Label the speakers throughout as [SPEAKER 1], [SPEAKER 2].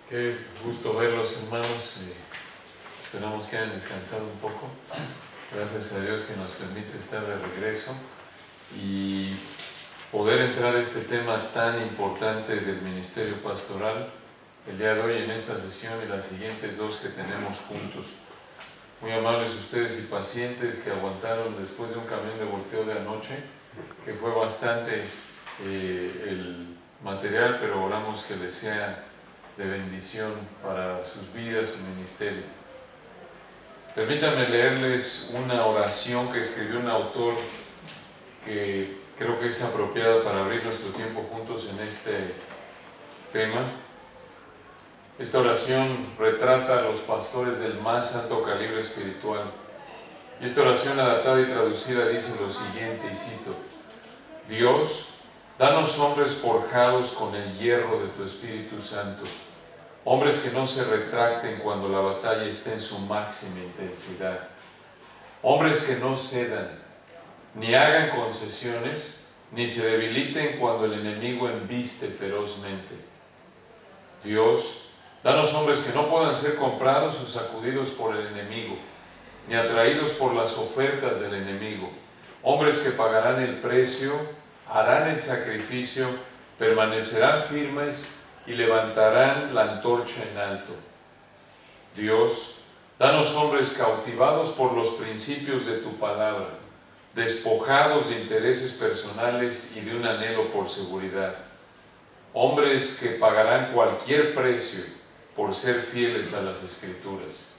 [SPEAKER 1] Qué gusto verlos, hermanos. Esperamos que hayan descansado un poco. Gracias a Dios que nos permite estar de regreso y poder entrar a este tema tan importante del ministerio pastoral el día de hoy en esta sesión y las siguientes dos que tenemos juntos. Muy amables ustedes y pacientes que aguantaron después de un camión de volteo de anoche, que fue bastante el material, pero oramos que les sea de bendición para sus vidas, su ministerio. Permítanme leerles una oración que escribió un autor que creo que es apropiada para abrir nuestro tiempo juntos en este tema. Esta oración retrata a los pastores del más alto calibre espiritual. Y esta oración adaptada y traducida dice lo siguiente, y cito: Dios, danos hombres forjados con el hierro de tu Espíritu Santo, hombres que no se retracten cuando la batalla esté en su máxima intensidad, hombres que no cedan, ni hagan concesiones, ni se debiliten cuando el enemigo embiste ferozmente. Dios, danos hombres que no puedan ser comprados o sacudidos por el enemigo, ni atraídos por las ofertas del enemigo, hombres que pagarán el precio, harán el sacrificio, permanecerán firmes y levantarán la antorcha en alto. Dios, danos hombres cautivados por los principios de tu palabra, despojados de intereses personales y de un anhelo por seguridad, hombres que pagarán cualquier precio por ser fieles a las Escrituras.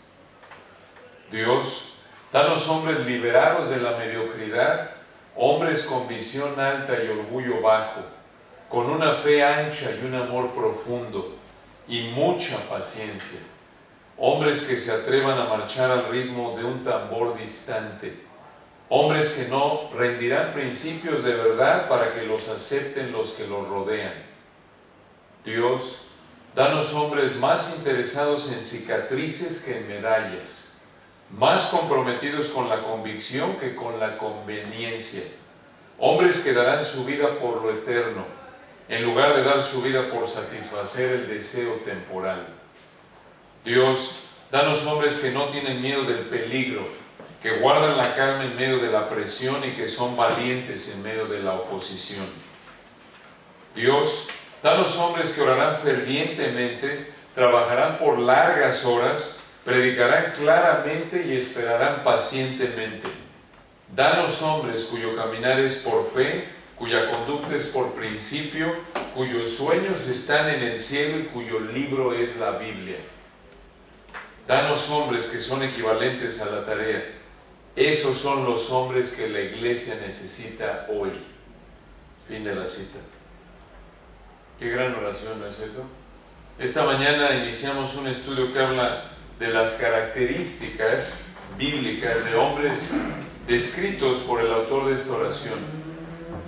[SPEAKER 1] Dios, danos hombres liberados de la mediocridad, hombres con visión alta y orgullo bajo, con una fe ancha y un amor profundo y mucha paciencia, hombres que se atrevan a marchar al ritmo de un tambor distante, hombres que no rendirán principios de verdad para que los acepten los que los rodean. Dios, danos hombres más interesados en cicatrices que en medallas, más comprometidos con la convicción que con la conveniencia, hombres que darán su vida por lo eterno, en lugar de dar su vida por satisfacer el deseo temporal. Dios, danos hombres que no tienen miedo del peligro, que guardan la calma en medio de la presión y que son valientes en medio de la oposición. Dios, danos hombres que orarán fervientemente, trabajarán por largas horas, predicarán claramente y esperarán pacientemente. Danos hombres cuyo caminar es por fe, cuya conducta es por principio, cuyos sueños están en el cielo y cuyo libro es la Biblia. Danos hombres que son equivalentes a la tarea. Esos son los hombres que la iglesia necesita hoy. Fin de la cita. Qué gran oración, ¿no es cierto? Esta mañana iniciamos un estudio que habla de las características bíblicas de hombres descritos por el autor de esta oración.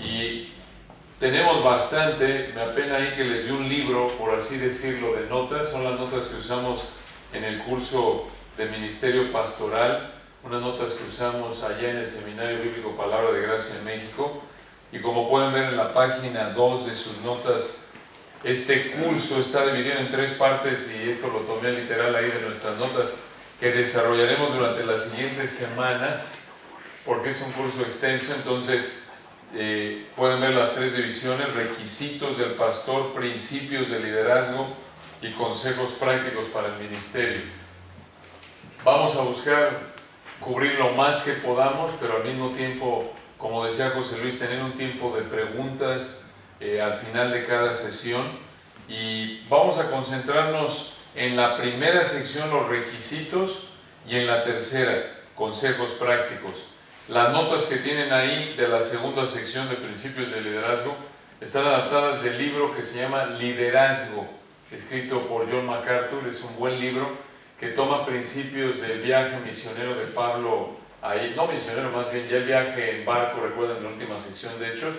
[SPEAKER 1] Y tenemos bastante, me apena ahí que les di un libro, por así decirlo, de notas. Son las notas que usamos en el curso de Ministerio Pastoral, unas notas que usamos allá en el Seminario Bíblico Palabra de Gracia en México. Y como pueden ver en la página 2 de sus notas, este curso está dividido en 3 partes, y esto lo tomé literal ahí de nuestras notas, que desarrollaremos durante las siguientes semanas, porque es un curso extenso. Entonces pueden ver las 3 divisiones: requisitos del pastor, principios de liderazgo y consejos prácticos para el ministerio. Vamos a buscar cubrir lo más que podamos, pero al mismo tiempo, como decía José Luis, tener un tiempo de preguntas al final de cada sesión. Y vamos a concentrarnos en la primera sección, los requisitos, y en la tercera, consejos prácticos. Las notas que tienen ahí de la segunda sección de principios de liderazgo están adaptadas del libro que se llama Liderazgo, escrito por John MacArthur. Es un buen libro que toma principios del viaje misionero de Pablo, ahí, no misionero, más bien ya el viaje en barco, recuerdan la última sección de Hechos,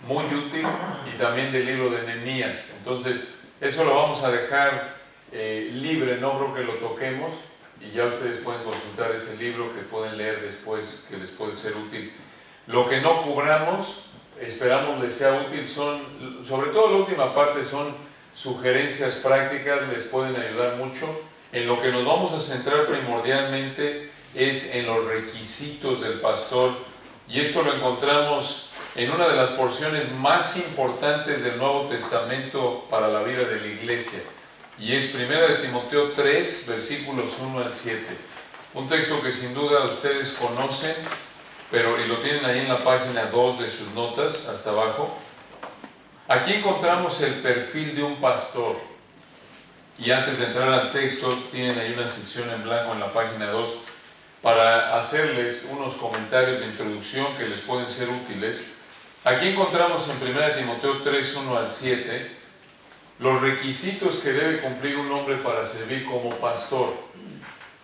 [SPEAKER 1] muy útil, y también del libro de Nehemías. Entonces, eso lo vamos a dejar libre, no creo que lo toquemos, y ya ustedes pueden consultar ese libro que pueden leer después, que les puede ser útil. Lo que no cubramos, esperamos les sea útil, son, sobre todo la última parte, son sugerencias prácticas les pueden ayudar mucho. En lo que nos vamos a centrar primordialmente es en los requisitos del pastor, y esto lo encontramos en una de las porciones más importantes del Nuevo Testamento para la vida de la iglesia, y es 1 de Timoteo 3, versículos 1 al 7. Un texto que sin duda ustedes conocen, y lo tienen ahí en la página 2 de sus notas, hasta abajo. Aquí encontramos el perfil de un pastor. Y antes de entrar al texto, tienen ahí una sección en blanco en la página 2 para hacerles unos comentarios de introducción que les pueden ser útiles. Aquí encontramos en 1 Timoteo 3, 1 al 7, los requisitos que debe cumplir un hombre para servir como pastor.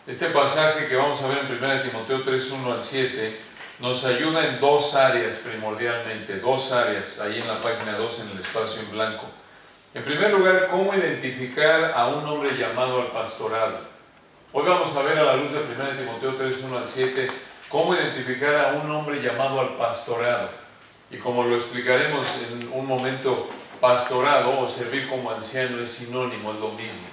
[SPEAKER 1] Este pasaje que vamos a ver en 1 Timoteo 3, 1 al 7, nos ayuda en dos áreas primordialmente, dos áreas, ahí en la página 2 en el espacio en blanco. En primer lugar, cómo identificar a un hombre llamado al pastorado. Hoy vamos a ver a la luz de 1 Timoteo 3, 1 al 7, cómo identificar a un hombre llamado al pastorado. Y como lo explicaremos en un momento, pastorado o servir como anciano es sinónimo, es lo mismo.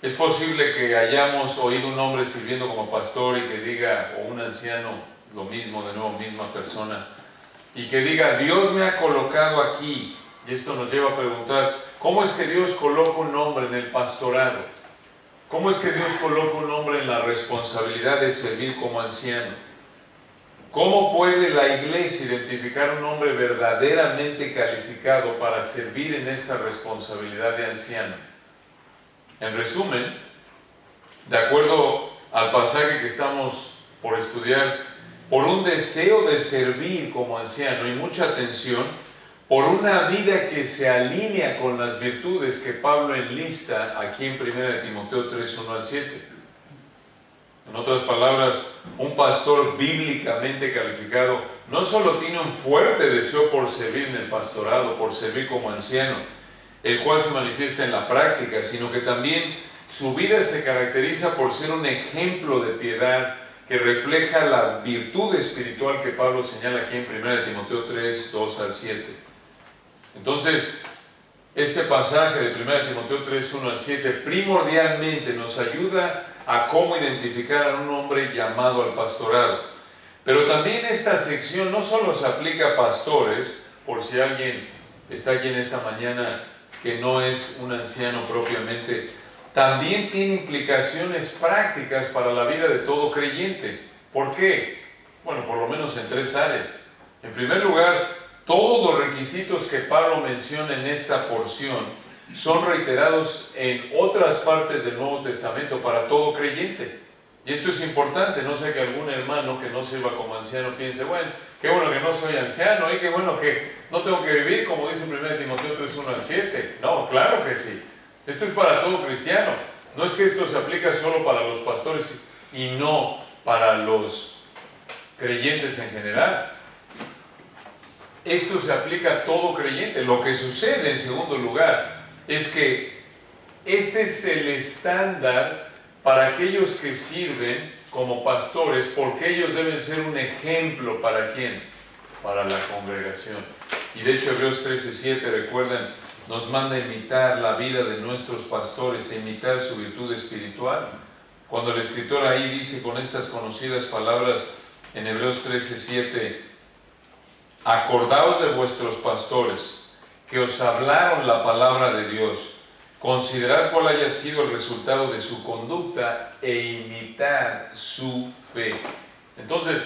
[SPEAKER 1] Es posible que hayamos oído un hombre sirviendo como pastor y que diga, o un anciano, lo mismo, de nuevo, misma persona, y que diga, Dios me ha colocado aquí. Y esto nos lleva a preguntar, ¿cómo es que Dios coloca un hombre en el pastorado? ¿Cómo es que Dios coloca un hombre en la responsabilidad de servir como anciano? ¿Cómo puede la iglesia identificar un hombre verdaderamente calificado para servir en esta responsabilidad de anciano? En resumen, de acuerdo al pasaje que estamos por estudiar, por un deseo de servir como anciano y mucha atención, por una vida que se alinea con las virtudes que Pablo enlista aquí en 1 Timoteo 3, 1 al 7. En otras palabras, un pastor bíblicamente calificado no solo tiene un fuerte deseo por servir en el pastorado, por servir como anciano, el cual se manifiesta en la práctica, sino que también su vida se caracteriza por ser un ejemplo de piedad que refleja la virtud espiritual que Pablo señala aquí en 1 Timoteo 3, 2 al 7. Entonces, este pasaje de 1 Timoteo 3, 1 al 7 primordialmente nos ayuda a cómo identificar a un hombre llamado al pastorado. Pero también esta sección no solo se aplica a pastores, por si alguien está aquí en esta mañana que no es un anciano propiamente, también tiene implicaciones prácticas para la vida de todo creyente. ¿Por qué? Bueno, por lo menos en tres áreas. En primer lugar, todos los requisitos que Pablo menciona en esta porción son reiterados en otras partes del Nuevo Testamento para todo creyente. Y esto es importante, no sea que algún hermano que no sirva como anciano piense, bueno, qué bueno que no soy anciano, y qué bueno que no tengo que vivir como dice 1 Timoteo 3, 1 al 7. No, claro que sí. Esto es para todo cristiano. No es que esto se aplica solo para los pastores y no para los creyentes en general. Esto se aplica a todo creyente. Lo que sucede, en segundo lugar, es que este es el estándar para aquellos que sirven como pastores, porque ellos deben ser un ejemplo ¿para quién? Para la congregación. Y de hecho Hebreos 13:7, recuerdan, nos manda a imitar la vida de nuestros pastores, e imitar su virtud espiritual. Cuando el escritor ahí dice con estas conocidas palabras en Hebreos 13:7, acordaos de vuestros pastores, que os hablaron la palabra de Dios, considerad cuál haya sido el resultado de su conducta e imitad su fe. Entonces,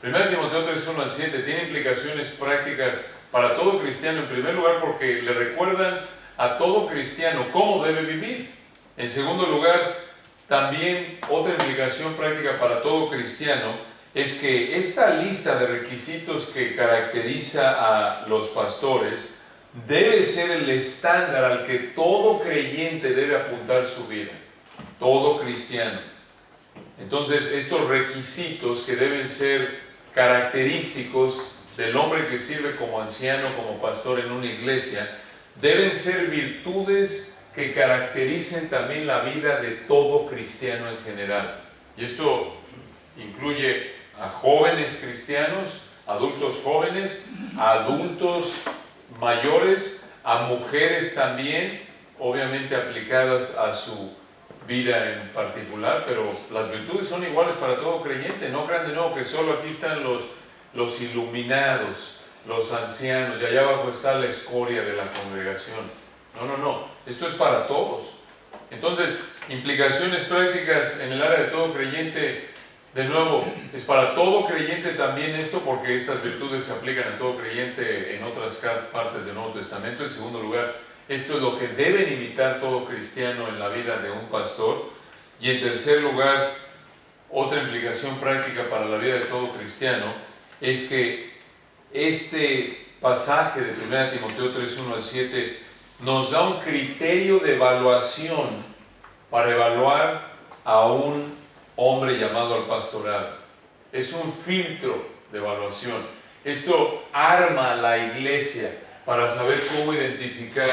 [SPEAKER 1] 1 Timoteo 3, 1 al 7 tiene implicaciones prácticas para todo cristiano, en primer lugar porque le recuerdan a todo cristiano cómo debe vivir. En segundo lugar, también otra implicación práctica para todo cristiano es que esta lista de requisitos que caracteriza a los pastores debe ser el estándar al que todo creyente debe apuntar su vida, todo cristiano. Entonces, estos requisitos que deben ser característicos del hombre que sirve como anciano, como pastor en una iglesia, deben ser virtudes que caractericen también la vida de todo cristiano en general. Y esto incluye a jóvenes cristianos, adultos jóvenes, a adultos mayores, a mujeres también, obviamente aplicadas a su vida en particular, pero las virtudes son iguales para todo creyente. No crean de nuevo que solo aquí están los iluminados, los ancianos, y allá abajo está la escoria de la congregación. No, esto es para todos. Entonces, implicaciones prácticas en el área de todo creyente, de nuevo, es para todo creyente también esto, porque estas virtudes se aplican a todo creyente en otras partes del Nuevo Testamento. En segundo lugar, esto es lo que deben imitar todo cristiano en la vida de un pastor. Y en tercer lugar, otra implicación práctica para la vida de todo cristiano es que este pasaje de 1 Timoteo 3, 1 al 7 nos da un criterio de evaluación para evaluar a un hombre llamado al pastorado. Es un filtro de evaluación. Esto arma a la iglesia para saber cómo identificar,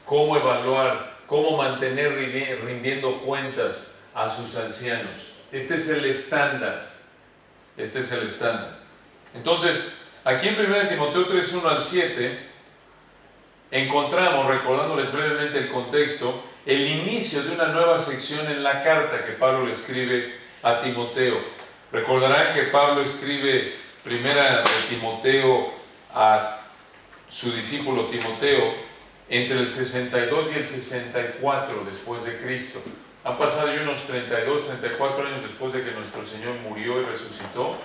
[SPEAKER 1] cómo evaluar, cómo mantener rindiendo cuentas a sus ancianos. Este es el estándar. Este es el estándar. Entonces, aquí en 1 Timoteo 3, 1 al 7, encontramos, recordándoles brevemente el contexto, el inicio de una nueva sección en la carta que Pablo le escribe a Timoteo. Recordarán que Pablo escribe 1 Timoteo a su discípulo Timoteo entre el 62 y el 64 después de Cristo. Han pasado ya unos 32, 34 años después de que nuestro Señor murió y resucitó.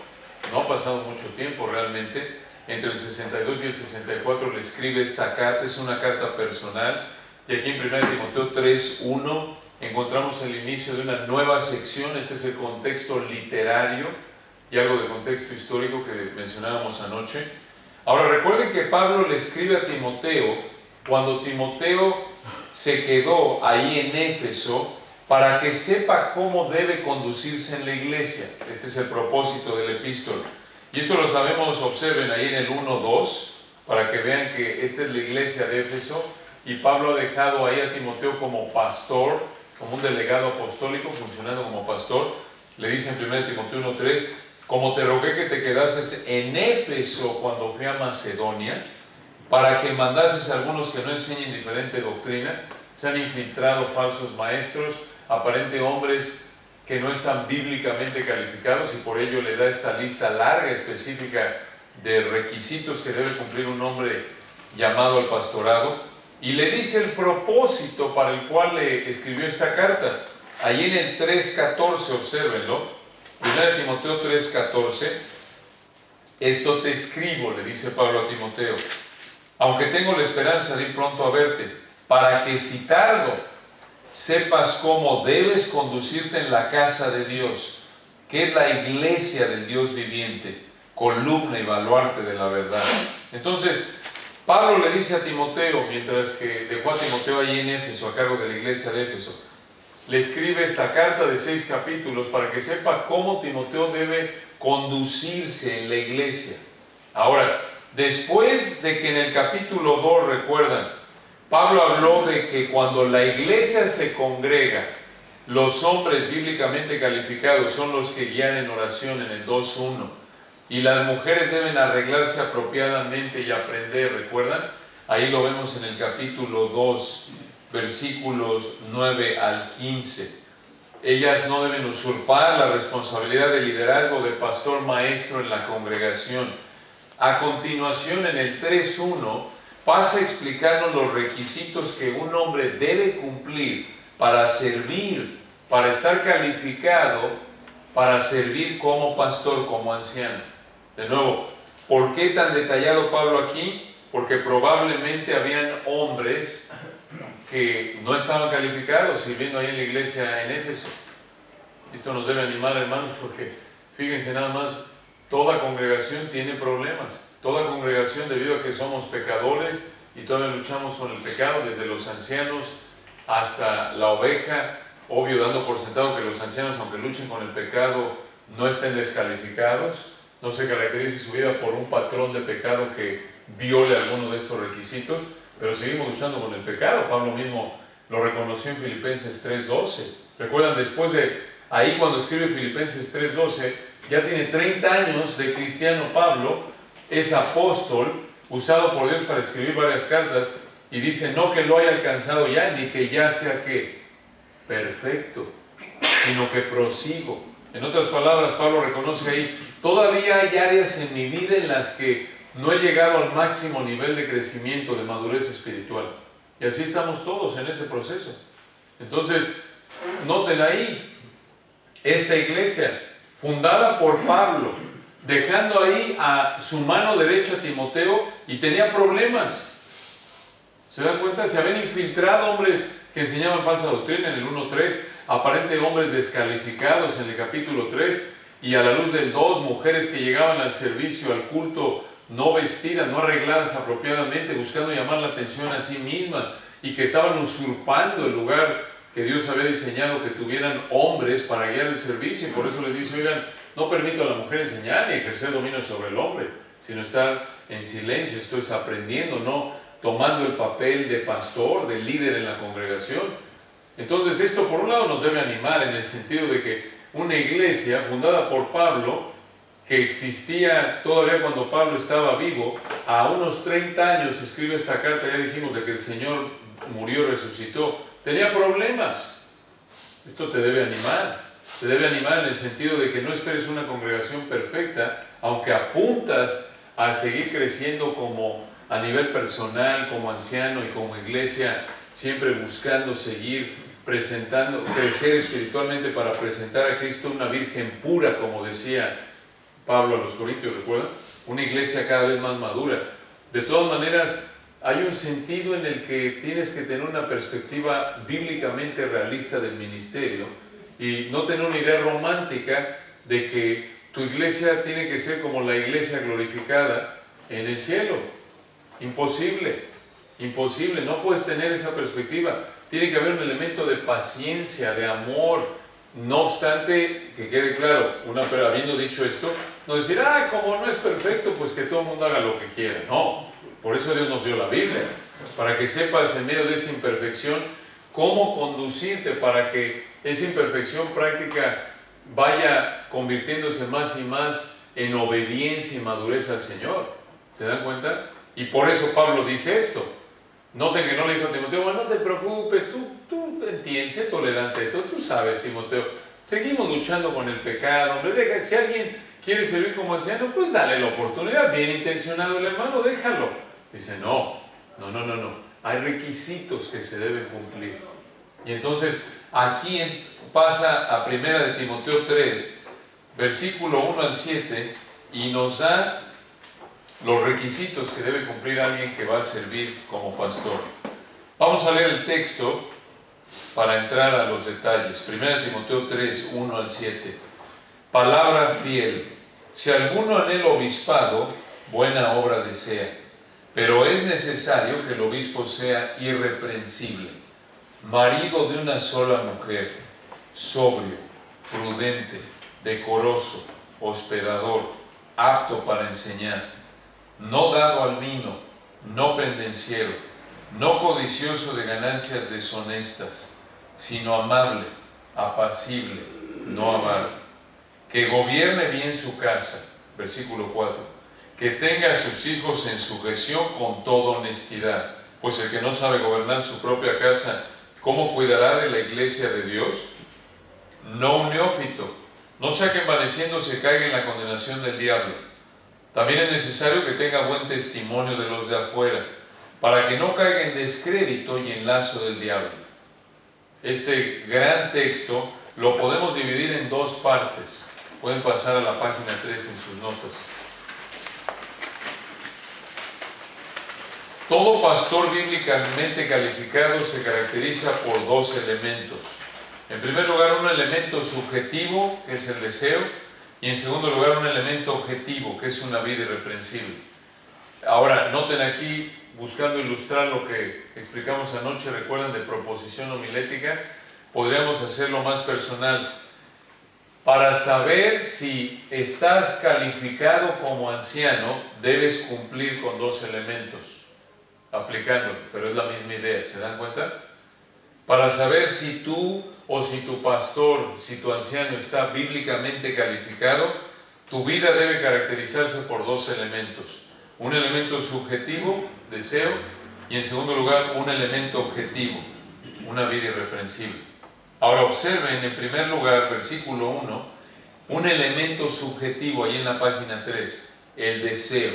[SPEAKER 1] No ha pasado mucho tiempo realmente. Entre el 62 y el 64 le escribe esta carta, es una carta personal. Y aquí en 1 Timoteo 3, 1 encontramos el inicio de una nueva sección. Este es el contexto literario y algo de contexto histórico que mencionábamos anoche. Ahora recuerden que Pablo le escribe a Timoteo cuando Timoteo se quedó ahí en Éfeso para que sepa cómo debe conducirse en la iglesia. Este es el propósito del epístola. Y esto lo sabemos, observen ahí en el 1:2, para que vean que esta es la iglesia de Éfeso, y Pablo ha dejado ahí a Timoteo como pastor, como un delegado apostólico, funcionando como pastor. Le dice en 1 Timoteo 1:3, como te rogué que te quedases en Éfeso cuando fui a Macedonia, para que mandases a algunos que no enseñen diferente doctrina, se han infiltrado falsos maestros, aparente hombres que no están bíblicamente calificados, y por ello le da esta lista larga, específica, de requisitos que debe cumplir un hombre llamado al pastorado, y le dice el propósito para el cual le escribió esta carta. Ahí en el 3:14, obsérvenlo, 1 Timoteo 3:14, esto te escribo, le dice Pablo a Timoteo, aunque tengo la esperanza de ir pronto a verte, para que si tardo, sepas cómo debes conducirte en la casa de Dios, que es la iglesia del Dios viviente, columna y baluarte de la verdad. Entonces, Pablo le dice a Timoteo, mientras que dejó a Timoteo allí en Éfeso, a cargo de la iglesia de Éfeso, le escribe esta carta de 6 capítulos para que sepa cómo Timoteo debe conducirse en la iglesia. Ahora, después de que en el capítulo 2, recuerdan, Pablo habló de que cuando la iglesia se congrega, los hombres bíblicamente calificados son los que guían en oración en el 2:1, y las mujeres deben arreglarse apropiadamente y aprender, ¿recuerdan? Ahí lo vemos en el capítulo 2, versículos 9 al 15. Ellas no deben usurpar la responsabilidad de liderazgo de pastor maestro en la congregación. A continuación, en el 3:1, pasa a explicarnos los requisitos que un hombre debe cumplir para servir, para estar calificado, para servir como pastor, como anciano. De nuevo, ¿por qué tan detallado Pablo aquí? Porque probablemente habían hombres que no estaban calificados sirviendo ahí en la iglesia en Éfeso. Esto nos debe animar, hermanos, porque fíjense nada más, toda congregación tiene problemas. Toda congregación, debido a que somos pecadores y todavía luchamos con el pecado, desde los ancianos hasta la oveja, obvio dando por sentado que los ancianos, aunque luchen con el pecado, no estén descalificados, no se caracterice su vida por un patrón de pecado que viole alguno de estos requisitos, pero seguimos luchando con el pecado. Pablo mismo lo reconoció en Filipenses 3:12. Recuerdan, después de ahí, cuando escribe Filipenses 3:12, ya tiene 30 años de cristiano Pablo, es apóstol, usado por Dios para escribir varias cartas, Y dice, no que lo haya alcanzado ya, ni que ya sea que perfecto, sino que prosigo. En otras palabras, Pablo reconoce ahí, todavía hay áreas en mi vida en las que no he llegado al máximo nivel de crecimiento, de madurez espiritual. Y así estamos todos en ese proceso. Entonces, noten ahí, esta iglesia, fundada por Pablo, dejando ahí a su mano derecha a Timoteo, y tenía problemas. ¿Se dan cuenta? Se habían infiltrado hombres que enseñaban falsa doctrina en el 1.3, aparente hombres descalificados en el capítulo 3, y a la luz del 2, mujeres que llegaban al servicio, al culto, no vestidas, no arregladas apropiadamente, buscando llamar la atención a sí mismas, y que estaban usurpando el lugar que Dios había diseñado que tuvieran hombres para guiar el servicio. Y por eso les dice, oigan, no permito a la mujer enseñar ni ejercer dominio sobre el hombre, sino estar en silencio, esto es aprendiendo, no tomando el papel de pastor, de líder en la congregación. Entonces esto por un lado nos debe animar en el sentido de que una iglesia fundada por Pablo, que existía todavía cuando Pablo estaba vivo, a unos 30 años escribe esta carta, ya dijimos, de que el Señor murió, resucitó, tenía problemas. Esto te debe animar en el sentido de que no esperes una congregación perfecta, aunque apuntas a seguir creciendo como a nivel personal, como anciano y como iglesia, siempre buscando seguir presentando, crecer espiritualmente para presentar a Cristo una virgen pura, como decía Pablo a los Corintios, ¿recuerdan? Una iglesia cada vez más madura. De todas maneras, hay un sentido en el que tienes que tener una perspectiva bíblicamente realista del ministerio y no tener una idea romántica de que tu iglesia tiene que ser como la iglesia glorificada en el cielo. Imposible, imposible, no puedes tener esa perspectiva. Tiene que haber un elemento de paciencia, de amor. No obstante, que quede claro, pero habiendo dicho esto, no decir, como no es perfecto, pues que todo el mundo haga lo que quiera. No, por eso Dios nos dio la Biblia, para que sepas en medio de esa imperfección cómo conducirte para que esa imperfección práctica vaya convirtiéndose más y más en obediencia y madurez al Señor. ¿Se dan cuenta? Y por eso Pablo dice esto. Noten que no le dijo a Timoteo, bueno, no te preocupes, tú entiendes, sé tolerante, tú sabes, Timoteo, seguimos luchando con el pecado, hombre, si alguien quiere servir como anciano, pues dale la oportunidad, bien intencionado el hermano, déjalo. Dice, no, hay requisitos que se deben cumplir. Y entonces, aquí pasa a 1 de Timoteo 3, versículo 1 al 7, y nos da los requisitos que debe cumplir alguien que va a servir como pastor. Vamos a leer el texto para entrar a los detalles. 1 Timoteo 3, 1 al 7. Palabra fiel. Si alguno anhela obispado, buena obra desea, pero es necesario que el obispo sea irreprensible, marido de una sola mujer, sobrio, prudente, decoroso, hospedador, apto para enseñar, no dado al vino, no pendenciero, no codicioso de ganancias deshonestas, sino amable, apacible, no avaro, que gobierne bien su casa, versículo 4, que tenga a sus hijos en sujeción con toda honestidad, pues el que no sabe gobernar su propia casa, ¿cómo cuidará de la iglesia de Dios? No un neófito, no sea que envaneciéndose caiga en la condenación del diablo. También es necesario que tenga buen testimonio de los de afuera, para que no caiga en descrédito y en lazo del diablo. Este gran texto lo podemos dividir en dos partes. Pueden pasar a la página 3 en sus notas. Todo pastor bíblicamente calificado se caracteriza por dos elementos. En primer lugar, un elemento subjetivo, que es el deseo, y en segundo lugar, un elemento objetivo, que es una vida irreprensible. Ahora, noten aquí, buscando ilustrar lo que explicamos anoche, recuerdan de proposición homilética, podríamos hacerlo más personal. Para saber si estás calificado como anciano, debes cumplir con dos elementos, aplicándolo, pero es la misma idea, ¿se dan cuenta? Para saber si tú o si tu pastor, si tu anciano está bíblicamente calificado, tu vida debe caracterizarse por dos elementos. Un elemento subjetivo, deseo, Y en segundo lugar, un elemento objetivo, una vida irreprensible. Ahora observen en primer lugar, versículo 1, un elemento subjetivo ahí en la página 3, el deseo.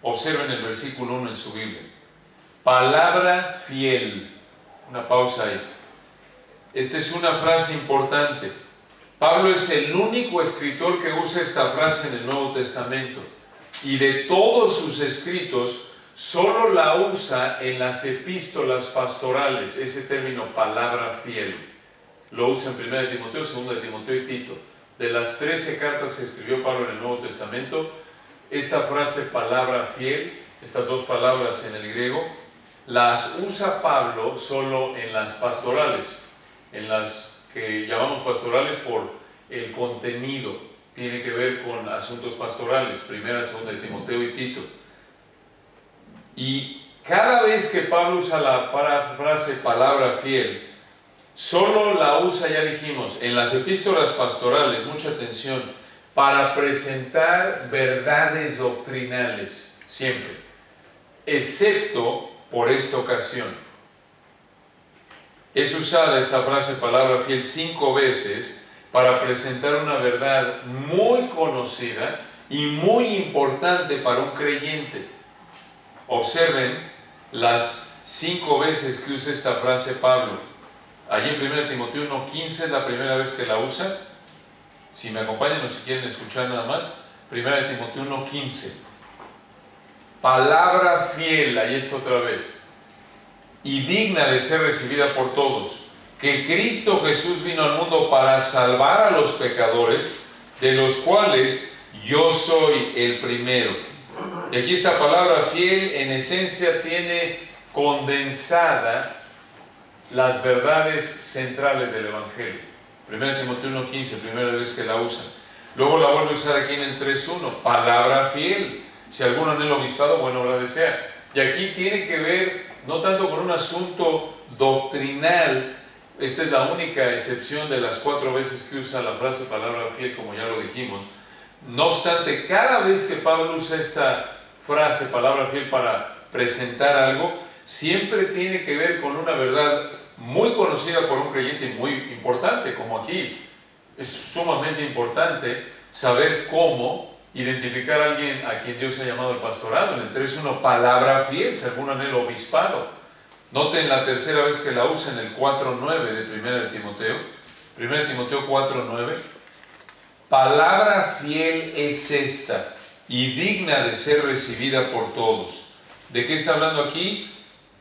[SPEAKER 1] Observen el versículo 1 en su Biblia. Palabra fiel. Una pausa ahí. Esta es una frase importante. Pablo es el único escritor que usa esta frase en el Nuevo Testamento. Y de todos sus escritos, solo la usa en las epístolas pastorales, ese término palabra fiel. Lo usa en 1 Timoteo, 2 Timoteo y Tito. De las 13 cartas que escribió Pablo en el Nuevo Testamento, esta frase palabra fiel, estas dos palabras en el griego, las usa Pablo solo en las pastorales, en las que llamamos pastorales por el contenido, tiene que ver con asuntos pastorales, 1, 2 de Timoteo y Tito. Y cada vez que Pablo usa la frase palabra fiel, solo la usa, ya dijimos, en las epístolas pastorales, mucha atención, para presentar verdades doctrinales, siempre, excepto por esta ocasión. Es usada esta frase palabra fiel 5 veces para presentar una verdad muy conocida y muy importante para un creyente. Observen las 5 veces que usa esta frase Pablo. Allí en 1 Timoteo 1:15 es la primera vez que la usa. Si me acompañan o si quieren escuchar nada más, 1 Timoteo 1:15. Palabra fiel, ahí está otra vez, y digna de ser recibida por todos, que Cristo Jesús vino al mundo para salvar a los pecadores, de los cuales yo soy el primero. Y aquí esta palabra fiel en esencia tiene condensada las verdades centrales del Evangelio. 1 Timoteo 1:15, primera vez que la usa. Luego la vuelve a usar aquí en el 3:1, palabra fiel. Si alguno anhela obispado, buena obra desea. Y aquí tiene que ver no tanto con un asunto doctrinal. Esta es la única excepción de las 4 veces que usa la frase palabra fiel, como ya lo dijimos. No obstante, cada vez que Pablo usa esta frase palabra fiel para presentar algo, siempre tiene que ver con una verdad muy conocida por un creyente y muy importante, como aquí. Es sumamente importante saber cómo identificar a alguien a quien Dios ha llamado al pastorado. En el 3:1, palabra fiel, según anhelo obispado. Noten la tercera vez que la usa en el 4:9 de 1 de Timoteo. 1 Timoteo 4:9. Palabra fiel es esta, y digna de ser recibida por todos. ¿De qué está hablando aquí?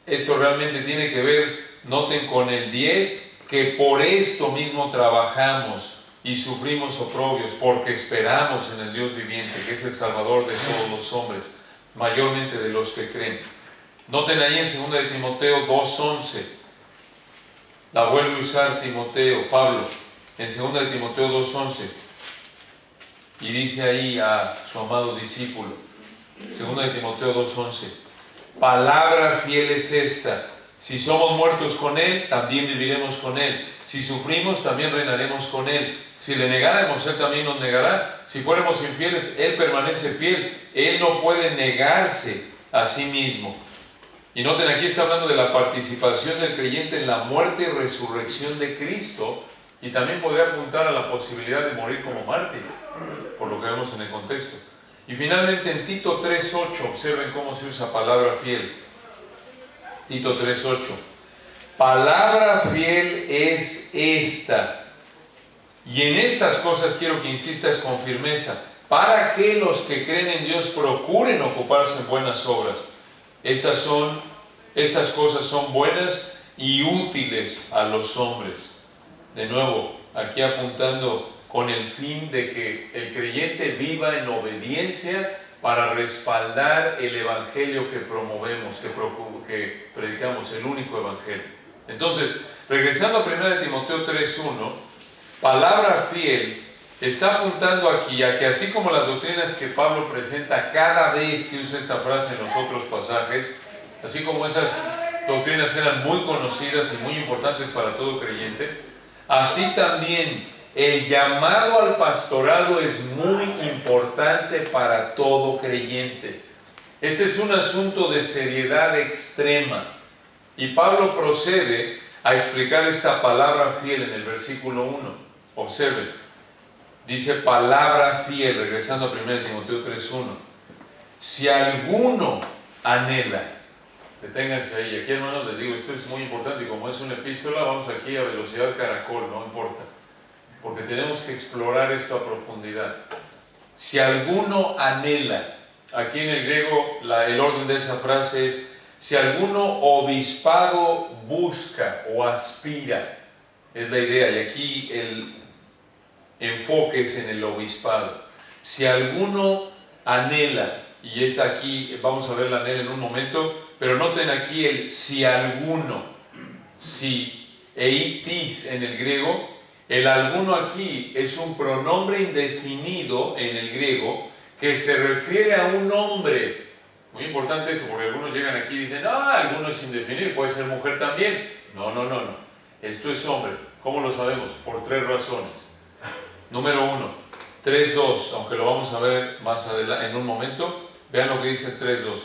[SPEAKER 1] Esto realmente tiene que ver, noten con el 10, que por esto mismo trabajamos y sufrimos oprobios, porque esperamos en el Dios viviente, que es el Salvador de todos los hombres, mayormente de los que creen. Noten ahí en 2 de Timoteo 2:11, la vuelve a usar Pablo, en 2 de Timoteo 2:11, y dice ahí a su amado discípulo, 2 de Timoteo 2:11, palabra fiel es esta, si somos muertos con Él, también viviremos con Él, si sufrimos, también reinaremos con Él, si le negáramos, Él también nos negará, si fuéramos infieles, Él permanece fiel, Él no puede negarse a sí mismo. Y noten, aquí está hablando de la participación del creyente en la muerte y resurrección de Cristo, y también podría apuntar a la posibilidad de morir como mártir, por lo que vemos en el contexto. Y finalmente en Tito 3:8, observen cómo se usa palabra fiel. Tito 3:8. Palabra fiel es esta. Y en estas cosas quiero que insistas con firmeza, para que los que creen en Dios procuren ocuparse en buenas obras. Estas cosas son buenas y útiles a los hombres. De nuevo, aquí apuntando con el fin de que el creyente viva en obediencia para respaldar el evangelio que promovemos, que predicamos, el único evangelio. Entonces, regresando a 1 Timoteo 3:1, palabra fiel está apuntando aquí a que así como las doctrinas que Pablo presenta cada vez que usa esta frase en los otros pasajes, así como esas doctrinas eran muy conocidas y muy importantes para todo creyente, así también el llamado al pastorado es muy importante para todo creyente. Este es un asunto de seriedad extrema. Y Pablo procede a explicar esta palabra fiel en el versículo 1. Observen, dice palabra fiel, regresando a 1 Timoteo 3:1. Si alguno anhela, deténganse ahí. Aquí, hermanos, les digo, esto es muy importante y como es una epístola, vamos aquí a velocidad caracol, no importa, porque tenemos que explorar esto a profundidad. Si alguno anhela, aquí en el griego el orden de esa frase es: si alguno obispado busca o aspira, es la idea, y aquí el enfoque es en el obispado. Si alguno anhela, y está aquí, vamos a ver la anhela en un momento, pero noten aquí el si alguno, si eitis en el griego. El alguno aquí es un pronombre indefinido en el griego que se refiere a un hombre. Muy importante esto, porque algunos llegan aquí y dicen: alguno es indefinido, puede ser mujer también. No. Esto es hombre. ¿Cómo lo sabemos? Por 3 razones. Número 1, 3:2, aunque lo vamos a ver más adelante en un momento. Vean lo que dice 3:2.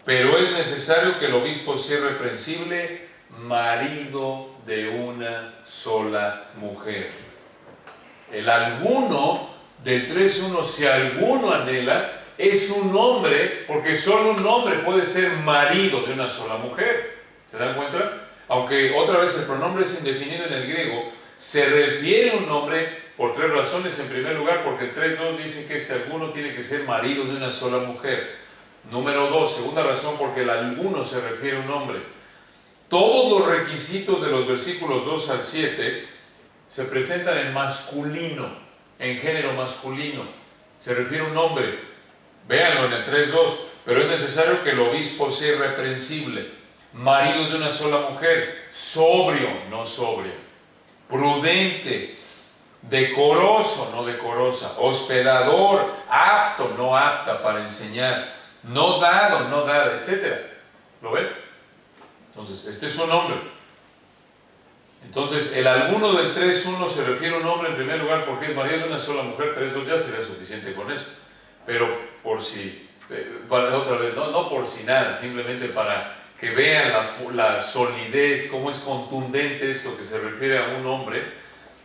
[SPEAKER 1] Pero es necesario que el obispo sea irreprensible, marido de una sola mujer. El alguno del 3:1, si alguno anhela, es un hombre, porque solo un hombre puede ser marido de una sola mujer. ¿Se dan cuenta? Aunque otra vez el pronombre es indefinido en el griego, se refiere a un hombre por 3 razones. En primer lugar, porque el 3:2 dice que este alguno tiene que ser marido de una sola mujer. Número 2, segunda razón, porque el alguno se refiere a un hombre. Todos los requisitos de los versículos 2 al 7 se presentan en masculino, en género masculino. Se refiere a un hombre. Véanlo en el 3:2. Pero es necesario que el obispo sea irreprensible, marido de una sola mujer, sobrio, no sobria, prudente, decoroso, no decorosa, hospedador, apto, no apta para enseñar, no dado, no dada, etc. ¿Lo ven? Entonces, este es un hombre. Entonces, el alguno del 3:1 se refiere a un hombre en primer lugar porque es marido de una sola mujer. 3:2 ya sería suficiente con eso. Pero por si, otra vez, no por si nada, simplemente para que vean la solidez, cómo es contundente esto que se refiere a un hombre.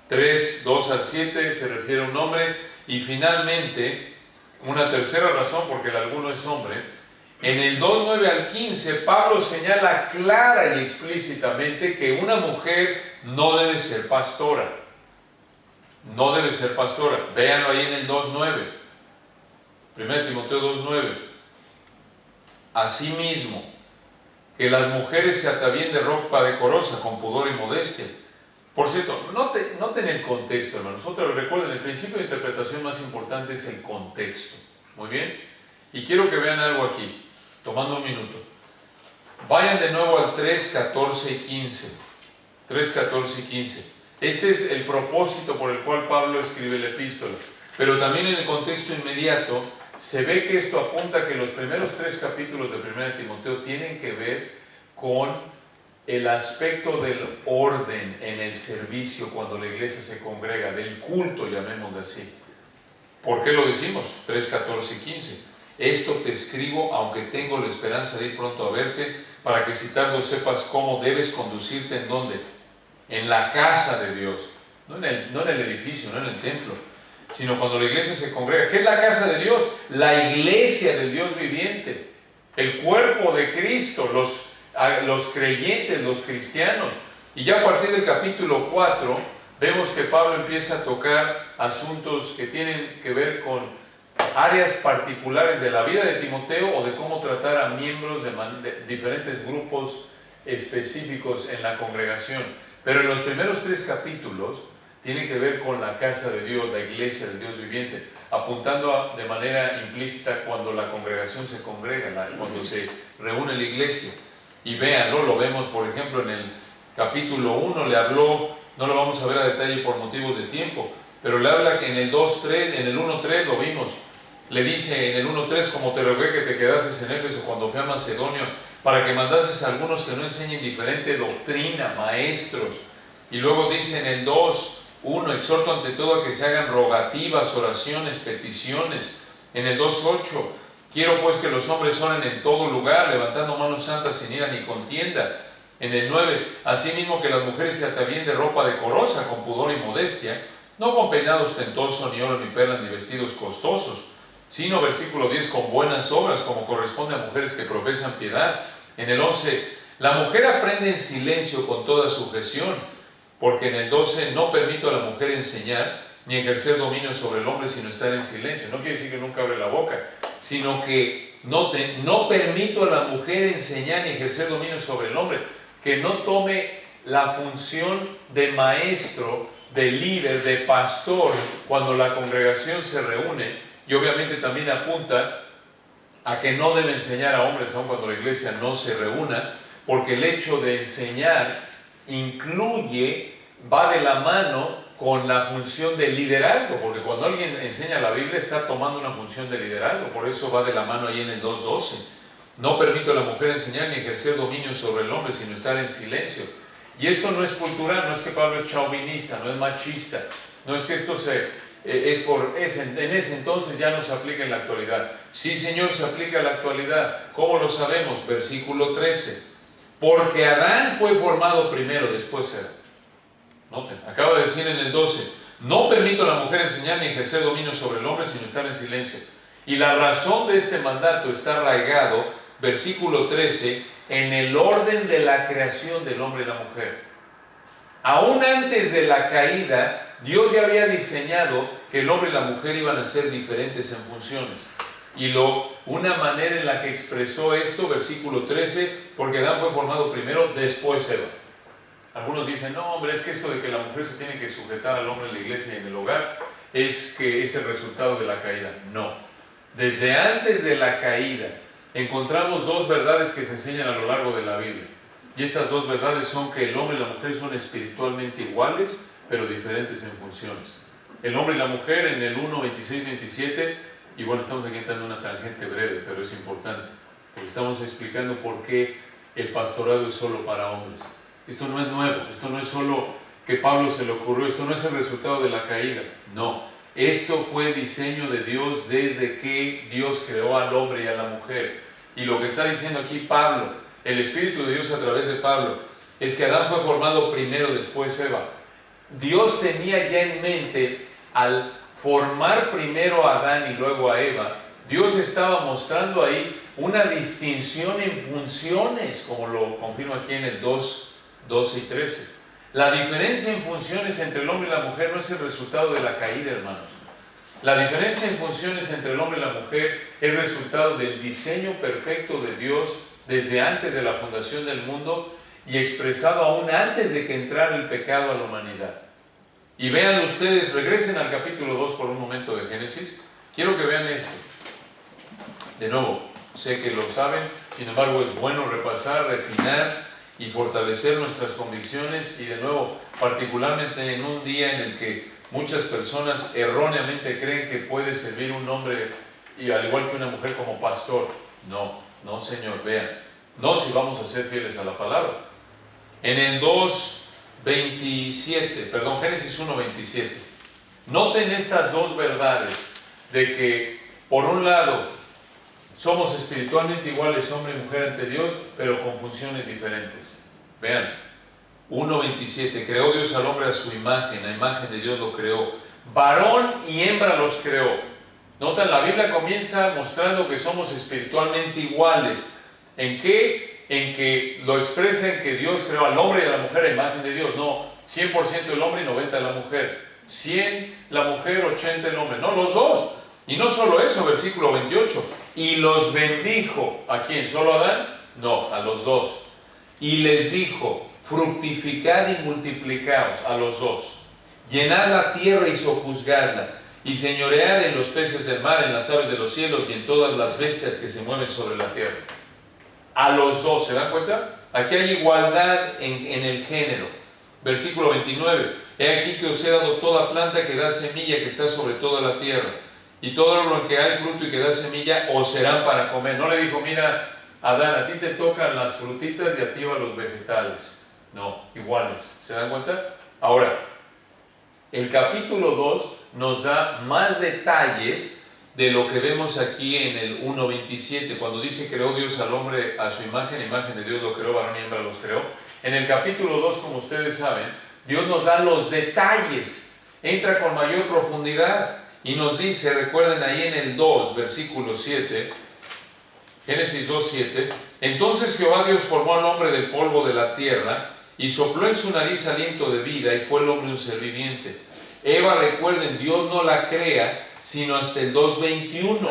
[SPEAKER 1] 3:2 al 7 se refiere a un hombre. Y finalmente, una tercera razón, porque el alguno es hombre. En el 2:9 al 15, Pablo señala clara y explícitamente que una mujer no debe ser pastora. No debe ser pastora. Véanlo ahí en el 2:9. 1 Timoteo 2:9. Asimismo, que las mujeres se atavíen de ropa decorosa, con pudor y modestia. Por cierto, noten el contexto, hermanos. Otra vez, recuerden, el principio de interpretación más importante es el contexto. Muy bien. Y quiero que vean algo aquí, tomando un minuto. Vayan de nuevo al 3:14 y 15. 3:14 y 15. Este es el propósito por el cual Pablo escribe la epístola. Pero también en el contexto inmediato se ve que esto apunta a que los primeros 3 capítulos de 1 Timoteo tienen que ver con el aspecto del orden en el servicio cuando la iglesia se congrega, del culto, llamémoslo así. ¿Por qué lo decimos? 3:14 y 15. Esto te escribo, aunque tengo la esperanza de ir pronto a verte, para que citando sepas cómo debes conducirte. ¿En dónde? En la casa de Dios. No en el edificio, no en el templo, sino cuando la iglesia se congrega. ¿Qué es la casa de Dios? La iglesia del Dios viviente, el cuerpo de Cristo, los creyentes, los cristianos. Y ya a partir del capítulo 4 vemos que Pablo empieza a tocar asuntos que tienen que ver con áreas particulares de la vida de Timoteo o de cómo tratar a miembros de diferentes grupos específicos en la congregación. Pero en los primeros 3 capítulos tienen que ver con la casa de Dios, la iglesia del Dios viviente, apuntando de manera implícita cuando la congregación se congrega, cuando se reúne la iglesia. Y véanlo, lo vemos por ejemplo en el capítulo 1, le habló, no lo vamos a ver a detalle por motivos de tiempo, pero le habla que en el 2:3, en el 1:3 lo vimos, le dice en el 1:3: como te rogué que te quedases en Éfeso cuando fui a Macedonia, para que mandases a algunos que no enseñen diferente doctrina, maestros. Y luego dice en el 2:1: exhorto ante todo a que se hagan rogativas, oraciones, peticiones. En el 2:8: Quiero pues que los hombres oren en todo lugar, levantando manos santas sin ira ni contienda. En el 9, asimismo que las mujeres se atavíen de ropa decorosa, con pudor y modestia, no con peinado ostentoso, ni oro, ni perlas, ni vestidos costosos, sino, versículo 10, con buenas obras, como corresponde a mujeres que profesan piedad. En el 11, la mujer aprende en silencio con toda sujeción, porque en el 12, no permito a la mujer enseñar, ni ejercer dominio sobre el hombre, sino estar en silencio. No quiere decir que nunca abre la boca, sino que, noten, no permito a la mujer enseñar ni ejercer dominio sobre el hombre, que no tome la función de maestro, de líder, de pastor, cuando la congregación se reúne, y obviamente también apunta a que no debe enseñar a hombres aun cuando la iglesia no se reúna, porque el hecho de enseñar va de la mano con la función de liderazgo, porque cuando alguien enseña la Biblia está tomando una función de liderazgo, por eso va de la mano ahí en el 2.12. No permito a la mujer enseñar ni ejercer dominio sobre el hombre, sino estar en silencio. Y esto no es cultural, no es que Pablo es chauvinista, no es machista, no es que esto en ese entonces ya no se aplica en la actualidad. Sí, Señor, se aplica en la actualidad. ¿Cómo lo sabemos? Versículo 13. Porque Adán fue formado primero, después Eva. Noten, acaba de decir en el 12, no permito a la mujer enseñar ni ejercer dominio sobre el hombre, sino estar en silencio. Y la razón de este mandato está arraigado, versículo 13, en el orden de la creación del hombre y la mujer. Aún antes de la caída, Dios ya había diseñado que el hombre y la mujer iban a ser diferentes en funciones. Y una manera en la que expresó esto, versículo 13, porque Adán fue formado primero, después Eva. Algunos dicen, no hombre, es que esto de que la mujer se tiene que sujetar al hombre en la iglesia y en el hogar, es que es el resultado de la caída. No. Desde antes de la caída, encontramos dos verdades que se enseñan a lo largo de la Biblia. Y estas dos verdades son que el hombre y la mujer son espiritualmente iguales, pero diferentes en funciones. El hombre y la mujer en el 1, 26, 27, y bueno, estamos aquí entrando en una tangente breve, pero es importante, porque estamos explicando por qué el pastorado es solo para hombres. Esto no es nuevo, esto no es solo que Pablo se le ocurrió, esto no es el resultado de la caída, no. Esto fue diseño de Dios desde que Dios creó al hombre y a la mujer. Y lo que está diciendo aquí Pablo, el Espíritu de Dios a través de Pablo, es que Adán fue formado primero, después Eva. Dios tenía ya en mente, al formar primero a Adán y luego a Eva, Dios estaba mostrando ahí una distinción en funciones, como lo confirma aquí en el 2, 12 y 13. La diferencia en funciones entre el hombre y la mujer no es el resultado de la caída, hermanos. La diferencia en funciones entre el hombre y la mujer es resultado del diseño perfecto de Dios desde antes de la fundación del mundo y expresado aún antes de que entrara el pecado a la humanidad. Y vean ustedes, regresen al capítulo 2 por un momento de Génesis. Quiero que vean esto. De nuevo, sé que lo saben, sin embargo es bueno repasar, refinar y fortalecer nuestras convicciones, y de nuevo, particularmente en un día en el que muchas personas erróneamente creen que puede servir un hombre y al igual que una mujer como pastor. No, no señor, vean, no si vamos a ser fieles a la palabra. En el 2:27, perdón, Génesis 1:27, noten estas dos verdades de que por un lado somos espiritualmente iguales, hombre y mujer ante Dios, pero con funciones diferentes. Vean, 1:27, creó Dios al hombre a su imagen, a imagen de Dios lo creó. Varón y hembra los creó. Notan, la Biblia comienza mostrando que somos espiritualmente iguales. ¿En qué? En que lo expresa en que Dios creó al hombre y a la mujer a imagen de Dios. No, 100% el hombre y 90% la mujer. 100 la mujer, 80 el hombre. No, los dos. Y no solo eso, versículo 28. Y los bendijo. ¿A quién? ¿Solo a Adán? No, a los dos. Y les dijo, fructificad y multiplicaos, a los dos. Llenad la tierra y sojuzgadla, y señoread en los peces del mar, en las aves de los cielos y en todas las bestias que se mueven sobre la tierra. A los dos, ¿se dan cuenta? Aquí hay igualdad en el género. Versículo 29. He aquí que os he dado toda planta que da semilla, que está sobre toda la tierra. Y todo lo que hay fruto y que da semilla os serán para comer. No le dijo, mira, Adán, a ti te tocan las frutitas y a ti van los vegetales. No, iguales. ¿Se dan cuenta? Ahora, el capítulo 2 nos da más detalles de lo que vemos aquí en el 1.27, cuando dice creó Dios al hombre a su imagen de Dios lo creó, varón y hembra los creó. En el capítulo 2, como ustedes saben, Dios nos da los detalles, entra con mayor profundidad y nos dice, recuerden ahí en el 2, versículo 7, Génesis 2:7, entonces Jehová Dios formó al hombre del polvo de la tierra y sopló en su nariz aliento de vida y fue el hombre un ser viviente. Eva, recuerden, Dios no la crea sino hasta el 2:21.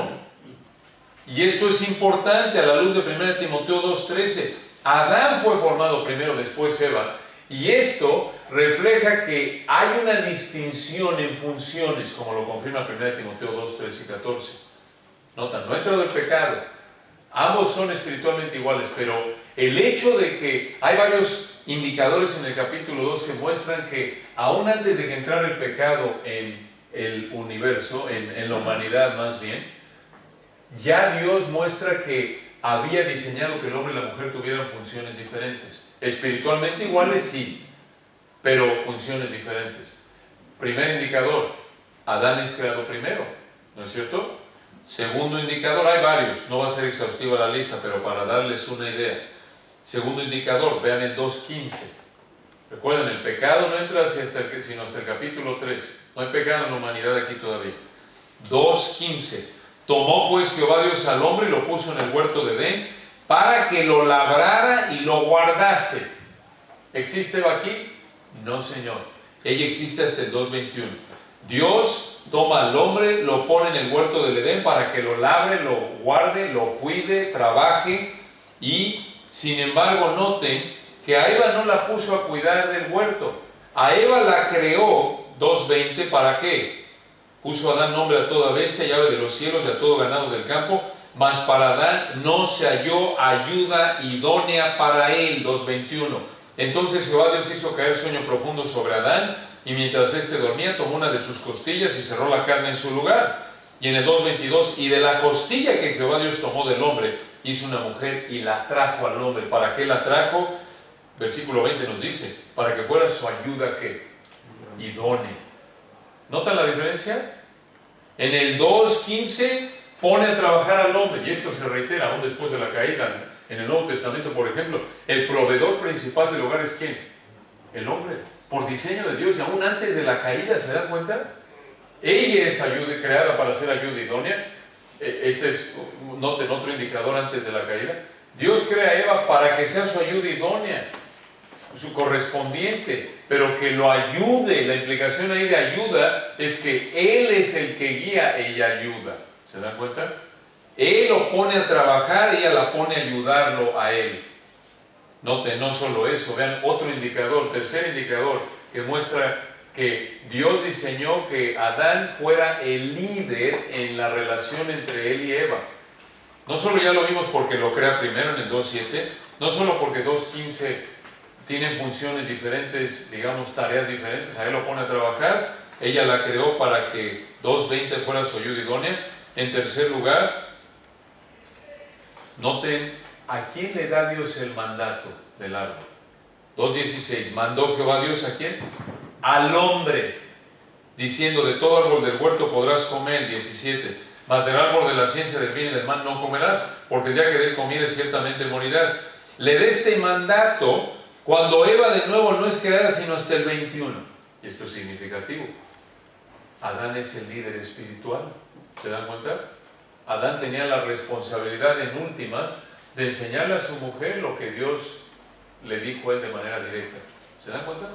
[SPEAKER 1] Y esto es importante a la luz de 1 Timoteo 2:13. Adán fue formado primero, después Eva. Y esto refleja que hay una distinción en funciones, como lo confirma 1 Timoteo 2:13 y 14. Nota, no ha entrado el pecado. Ambos son espiritualmente iguales, pero el hecho de que hay varios indicadores en el capítulo 2 que muestran que aún antes de que entrara el pecado en el universo, en la humanidad más bien, ya Dios muestra que había diseñado que el hombre y la mujer tuvieran funciones diferentes. Espiritualmente iguales, sí, pero funciones diferentes. Primer indicador, Adán es creado primero, ¿no es cierto? Segundo indicador, hay varios, no va a ser exhaustiva la lista, pero para darles una idea. Segundo indicador, vean el 2:15. Recuerden, el pecado no entra sino hasta el capítulo 3. No hay pecado en la humanidad aquí todavía. 2:15. Tomó pues Jehová Dios al hombre y lo puso en el huerto de Edén para que lo labrara y lo guardase. ¿Existe Eva aquí? No, Señor. Ella existe hasta el 2:21. Dios toma al hombre, lo pone en el huerto del Edén para que lo labre, lo guarde, lo cuide, trabaje y, sin embargo, noten que a Eva no la puso a cuidar del huerto. A Eva la creó, 2:20, ¿para qué? Puso a Adán nombre a toda bestia y ave de los cielos y a todo ganado del campo, mas para Adán no se halló ayuda idónea para él, 2:21. Entonces Jehová Dios hizo caer sueño profundo sobre Adán, y mientras éste dormía, tomó una de sus costillas y cerró la carne en su lugar. Y en el 2:22, y de la costilla que Jehová Dios tomó del hombre, hizo una mujer y la trajo al hombre. ¿Para qué la trajo? Versículo 20 nos dice, para que fuera su ayuda que idónea. ¿Notan la diferencia? En el 2:15 pone a trabajar al hombre, y esto se reitera aún después de la caída. En el Nuevo Testamento, por ejemplo, el proveedor principal del hogar es ¿quién? El hombre, por diseño de Dios, y aún antes de la caída, ¿se dan cuenta? Ella es ayuda, creada para ser ayuda idónea. Este es, noten, otro indicador antes de la caída. Dios crea a Eva para que sea su ayuda idónea, su correspondiente, pero que lo ayude. La implicación ahí de ayuda es que Él es el que guía, ella ayuda. ¿Se dan cuenta? Él lo pone a trabajar, ella la pone a ayudarlo a Él. Noten, no solo eso, vean otro indicador, tercer indicador, que muestra que Dios diseñó que Adán fuera el líder en la relación entre él y Eva. No solo ya lo vimos porque lo crea primero en el 2:7, no solo porque 2:15 tienen funciones diferentes, digamos tareas diferentes, a él lo pone a trabajar, ella la creó para que 2:20 fuera su ayuda idónea. En tercer lugar, noten a quién le da Dios el mandato del árbol. 2:16, mandó Jehová Dios ¿a quién? Al hombre, diciendo, de todo árbol del huerto podrás comer. 17, mas del árbol de la ciencia del bien y del mal no comerás, porque el día que de él comieres ciertamente morirás. Le dé este mandato cuando Eva de nuevo no es creada sino hasta el 21. Y esto es significativo. Adán es el líder espiritual. ¿Se dan cuenta? Adán tenía la responsabilidad en últimas de enseñarle a su mujer lo que Dios le dijo a él de manera directa. ¿Se dan cuenta?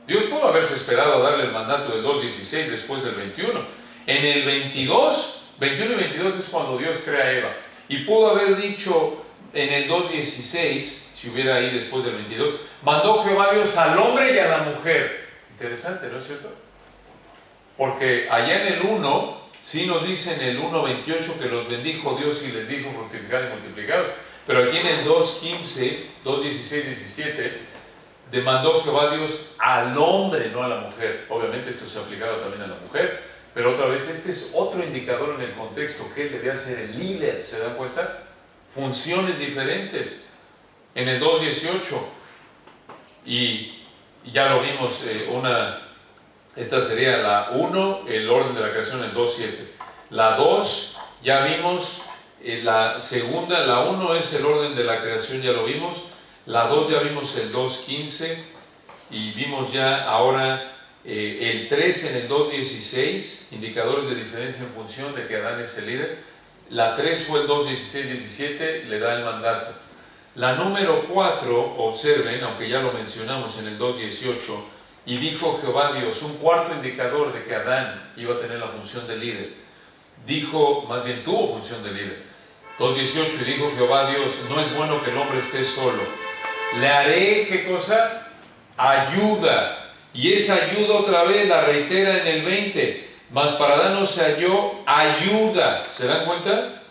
[SPEAKER 1] Dios pudo haberse esperado a darle el mandato del 2:16 después del 21. En el 22, 21 y 22 es cuando Dios crea a Eva. Y pudo haber dicho en el 2:16, si hubiera ahí después del 22, mandó Jehová Dios al hombre y a la mujer. Interesante, ¿no es cierto? Porque allá en el 1, sí nos dice en el 1:28 que los bendijo Dios y les dijo fructificad y multiplicados. Pero aquí en el 2:15, 2:16, 17, demandó Jehová Dios al hombre, no a la mujer. Obviamente esto se aplicaba también a la mujer, pero otra vez este es otro indicador en el contexto, que él debía ser el líder. ¿Se dan cuenta? Funciones diferentes. En el 2:18, y ya lo vimos, esta sería la 1, el orden de la creación, el 2:7. La 2, ya vimos, la segunda, la 1 es el orden de la creación, ya lo vimos. La 2 ya vimos el 2.15 y vimos ya ahora el 3 en el 2.16, indicadores de diferencia en función de que Adán es el líder. La 3 fue el 2.16-17, le da el mandato. La número 4, observen, aunque ya lo mencionamos en el 2.18, y dijo Jehová Dios, un cuarto indicador de que Adán iba a tener la función de líder. Dijo, más bien tuvo función de líder. 2.18, y dijo Jehová Dios, no es bueno que el hombre esté solo. Le haré, ¿qué cosa? Ayuda. Y esa ayuda otra vez la reitera en el 20. Mas para Adán no se halló ayuda. ¿Se dan cuenta?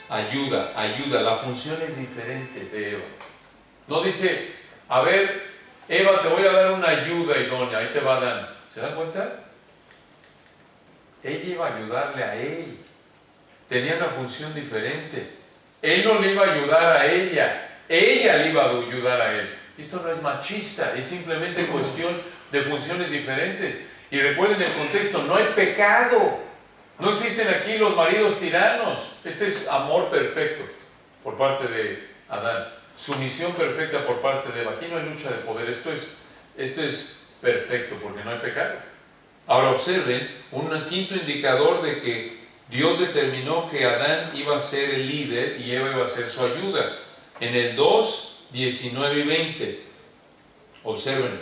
[SPEAKER 1] Ayuda, ayuda. La función es diferente de Eva. No dice, a ver, Eva, te voy a dar una ayuda idónea. Ahí te va Adán. ¿Se dan cuenta? Ella iba a ayudarle a él. Tenía una función diferente. Él no le iba a ayudar a ella. Ella le iba a ayudar a él. Esto no es machista, es simplemente cuestión de funciones diferentes. Y recuerden el contexto, no hay pecado. No existen aquí los maridos tiranos. Este es amor perfecto por parte de Adán. Sumisión perfecta por parte de Eva. Aquí no hay lucha de poder. Esto es perfecto porque no hay pecado. Ahora observen un quinto indicador de que Dios determinó que Adán iba a ser el líder y Eva iba a ser su ayuda. En el 2, 19 y 20. Observen.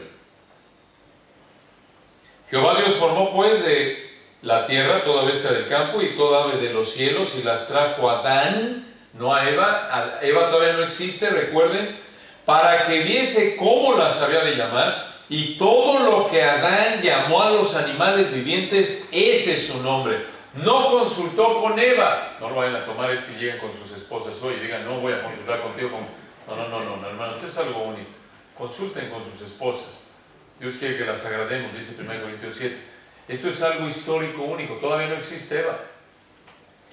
[SPEAKER 1] Jehová Dios formó pues de la tierra toda bestia del campo y toda ave de los cielos y las trajo a Adán, no a Eva. Eva todavía no existe, recuerden, para que viese cómo las había de llamar. Y todo lo que Adán llamó a los animales vivientes, ese es su nombre. No consultó con Eva. No lo vayan a tomar esto y lleguen con sus esposas hoy y digan, no voy a consultar contigo. No, hermano, esto es algo único. Consulten con sus esposas. Dios quiere que las agrademos, dice 1 Corintios 7. Esto es algo histórico único. Todavía no existe Eva.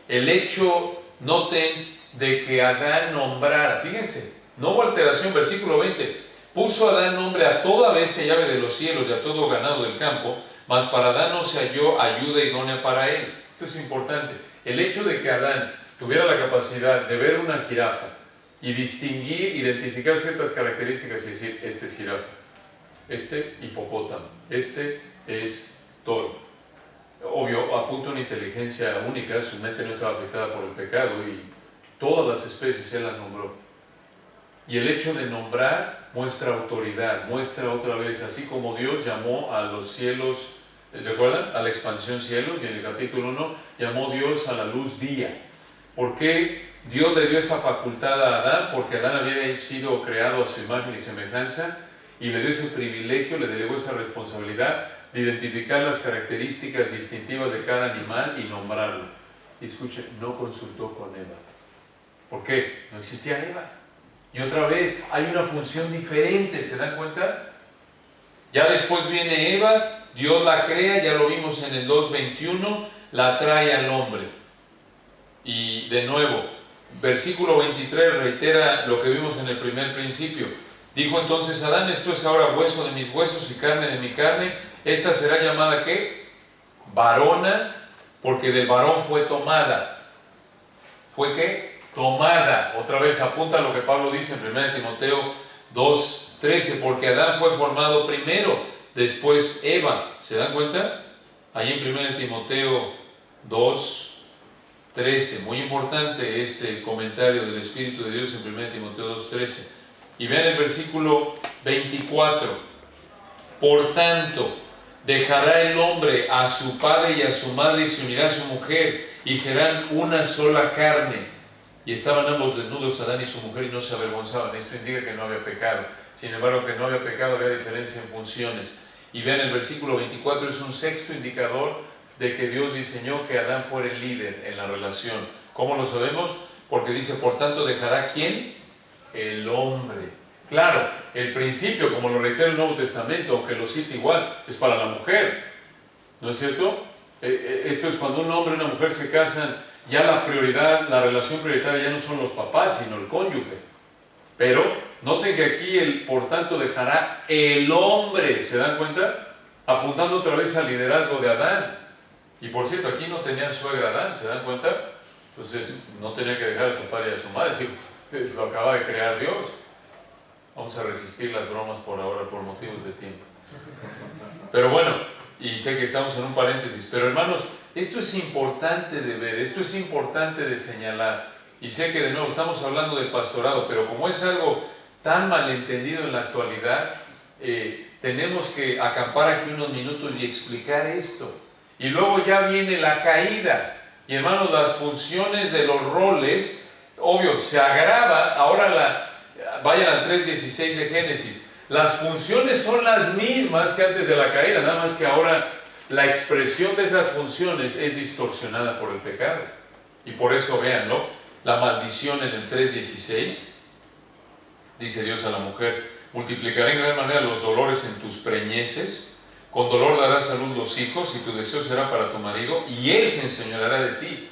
[SPEAKER 1] El hecho, noten, de que Adán nombrara, fíjense, no hubo alteración, versículo 20. Puso Adán nombre a toda bestia y ave de los cielos y a todo ganado del campo, mas para Adán no se halló ayuda idónea para él. Esto es importante. El hecho de que Adán tuviera la capacidad de ver una jirafa y distinguir, identificar ciertas características y decir, este es jirafa, este hipopótamo, este es toro. Obvio, apunta a una inteligencia única, su mente no estaba afectada por el pecado y todas las especies él las nombró. Y el hecho de nombrar muestra autoridad, muestra otra vez, así como Dios llamó a los cielos, ¿recuerdan? A la expansión cielos, y en el capítulo 1 llamó Dios a la luz día. ¿Por qué Dios le dio esa facultad a Adán? Porque Adán había sido creado a su imagen y semejanza, y le dio ese privilegio, le delegó esa responsabilidad de identificar las características distintivas de cada animal y nombrarlo. Y escuchen, no consultó con Eva. ¿Por qué? No existía Eva. Y otra vez, hay una función diferente, ¿se dan cuenta? Ya después viene Eva, Dios la crea, ya lo vimos en el 2.21, la trae al hombre. Y de nuevo, versículo 23 reitera lo que vimos en el primer principio. Dijo entonces Adán, esto es ahora hueso de mis huesos y carne de mi carne. Esta será llamada, ¿qué? Varona, porque del varón fue tomada. ¿Fue qué? Tomada. Otra vez apunta a lo que Pablo dice en 1 Timoteo 2:13, porque Adán fue formado primero, después Eva. ¿Se dan cuenta? Ahí en 1 Timoteo 2:13. Muy importante este comentario del Espíritu de Dios en 1 Timoteo 2:13. Y vean el versículo 24. Por tanto, dejará el hombre a su padre y a su madre y se unirá a su mujer y serán una sola carne. Y estaban ambos desnudos, Adán y su mujer, y no se avergonzaban. Esto indica que no había pecado. Sin embargo, que no había pecado, había diferencia en funciones. Y vean, el versículo 24 es un sexto indicador de que Dios diseñó que Adán fuera el líder en la relación. ¿Cómo lo sabemos? Porque dice, por tanto, ¿dejará quién? El hombre. Claro, el principio, como lo reitera el Nuevo Testamento, aunque lo cita igual, es para la mujer. ¿No es cierto? Esto es cuando un hombre y una mujer se casan, ya la prioridad, la relación prioritaria ya no son los papás, sino el cónyuge. Pero noten que aquí el por tanto dejará el hombre, ¿se dan cuenta? Apuntando otra vez al liderazgo de Adán. Y por cierto, aquí no tenía suegra Adán, ¿se dan cuenta? Entonces no tenía que dejar a su padre y a su madre, es decir, lo acaba de crear Dios. Vamos a resistir las bromas por ahora, por motivos de tiempo. Pero bueno, y sé que estamos en un paréntesis, pero hermanos, esto es importante de ver, esto es importante de señalar. Y sé que de nuevo estamos hablando de pastorado, pero como es algo tan malentendido en la actualidad, tenemos que acampar aquí unos minutos y explicar esto. Y luego ya viene la caída. Y hermanos, las funciones de los roles, obvio, se agrava. Ahora vayan al 3:16 de Génesis. Las funciones son las mismas que antes de la caída, nada más que ahora la expresión de esas funciones es distorsionada por el pecado. Y por eso, véanlo, la maldición en el 3:16, dice Dios a la mujer: multiplicaré en gran manera los dolores en tus preñeces, con dolor darás a luz los hijos, y tu deseo será para tu marido, y él se enseñoreará de ti.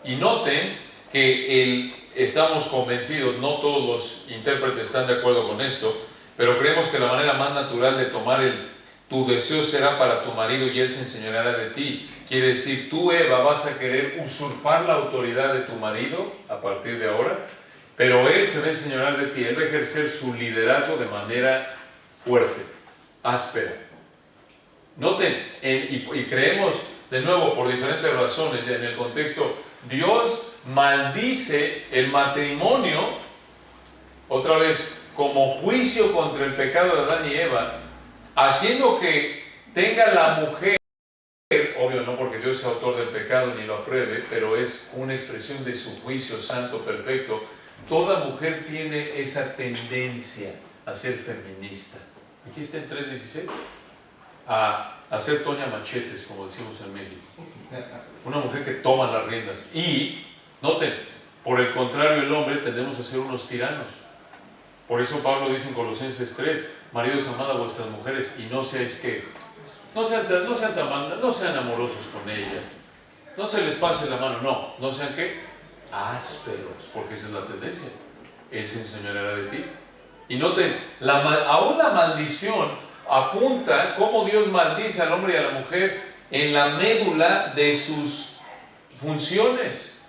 [SPEAKER 1] Y noten que estamos convencidos, no todos los intérpretes están de acuerdo con esto, pero creemos que la manera más natural de tomar tu deseo será para tu marido y él se enseñoreará de ti, quiere decir, tú, Eva, vas a querer usurpar la autoridad de tu marido a partir de ahora, pero él se va a enseñorear de ti, él va a ejercer su liderazgo de manera fuerte, áspera. Noten, y creemos, de nuevo, por diferentes razones, en el contexto, Dios maldice el matrimonio, otra vez, como juicio contra el pecado de Adán y Eva, haciendo que tenga la mujer, obvio no porque Dios es autor del pecado ni lo apruebe, pero es una expresión de su juicio santo, perfecto. Toda mujer tiene esa tendencia a ser feminista. Aquí está en 3:16. A hacer Toña Machetes, como decimos en México. Una mujer que toma las riendas. Y, noten, por el contrario, el hombre tendemos a ser unos tiranos. Por eso Pablo dice en Colosenses 3, maridos, amad a vuestras mujeres y no seáis que, no sean amorosos con ellas, no se les pase la mano, no sean que ásperos, porque esa es la tendencia. Él se enseñoreará de ti. Y noten, aún la maldición apunta cómo Dios maldice al hombre y a la mujer en la médula de sus funciones,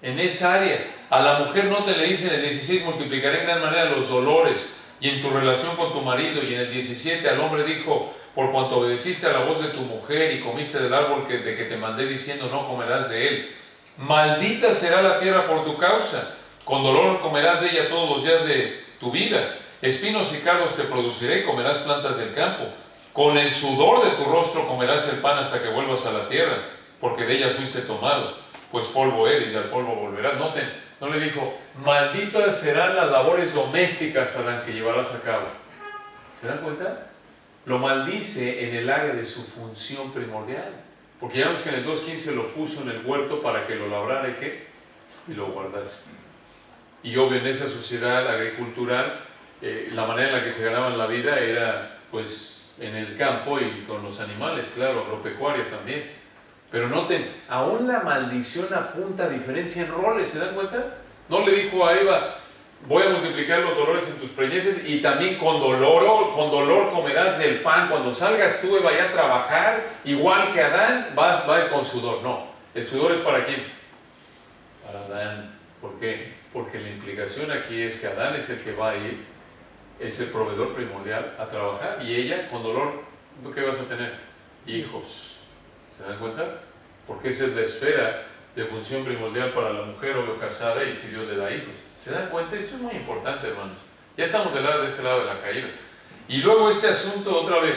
[SPEAKER 1] en esa área. A la mujer, no te le dice en el 16, multiplicaré en gran manera los dolores y en tu relación con tu marido. Y en el 17 al hombre dijo, por cuanto obedeciste a la voz de tu mujer y comiste del árbol de que te mandé diciendo, no comerás de él, maldita será la tierra por tu causa, con dolor comerás de ella todos los días de tu vida, espinos y cardos te produciré y comerás plantas del campo, con el sudor de tu rostro comerás el pan hasta que vuelvas a la tierra, porque de ella fuiste tomado, pues polvo eres y al polvo volverás. Noten, no le dijo, malditas serán las labores domésticas, Adán, que llevarás a cabo. ¿Se dan cuenta? Lo maldice en el área de su función primordial, porque ya vemos que en el 2:15 lo puso en el huerto para que lo labrara y ¿qué? Y lo guardase. Y obvio, en esa sociedad agricultural, la manera en la que se ganaban la vida era pues en el campo y con los animales, claro, agropecuaria también. Pero noten, aún la maldición apunta a diferencia en roles, ¿se dan cuenta? No le dijo a Eva, voy a multiplicar los dolores en tus preñeces y también con dolor comerás del pan. Cuando salgas tú, Eva, ya a trabajar, igual que Adán, vas a ir con sudor. No, el sudor es ¿para quién? Para Adán. ¿Por qué? Porque la implicación aquí es que Adán es el que va a ir, es el proveedor primordial a trabajar, y ella con dolor, ¿qué vas a tener? Hijos. ¿Se dan cuenta? Porque esa es la esfera de función primordial para la mujer, obvio, casada, y si Dios le da hijos. ¿Se dan cuenta? Esto es muy importante, hermanos. Ya estamos de este lado de la caída. Y luego este asunto, otra vez,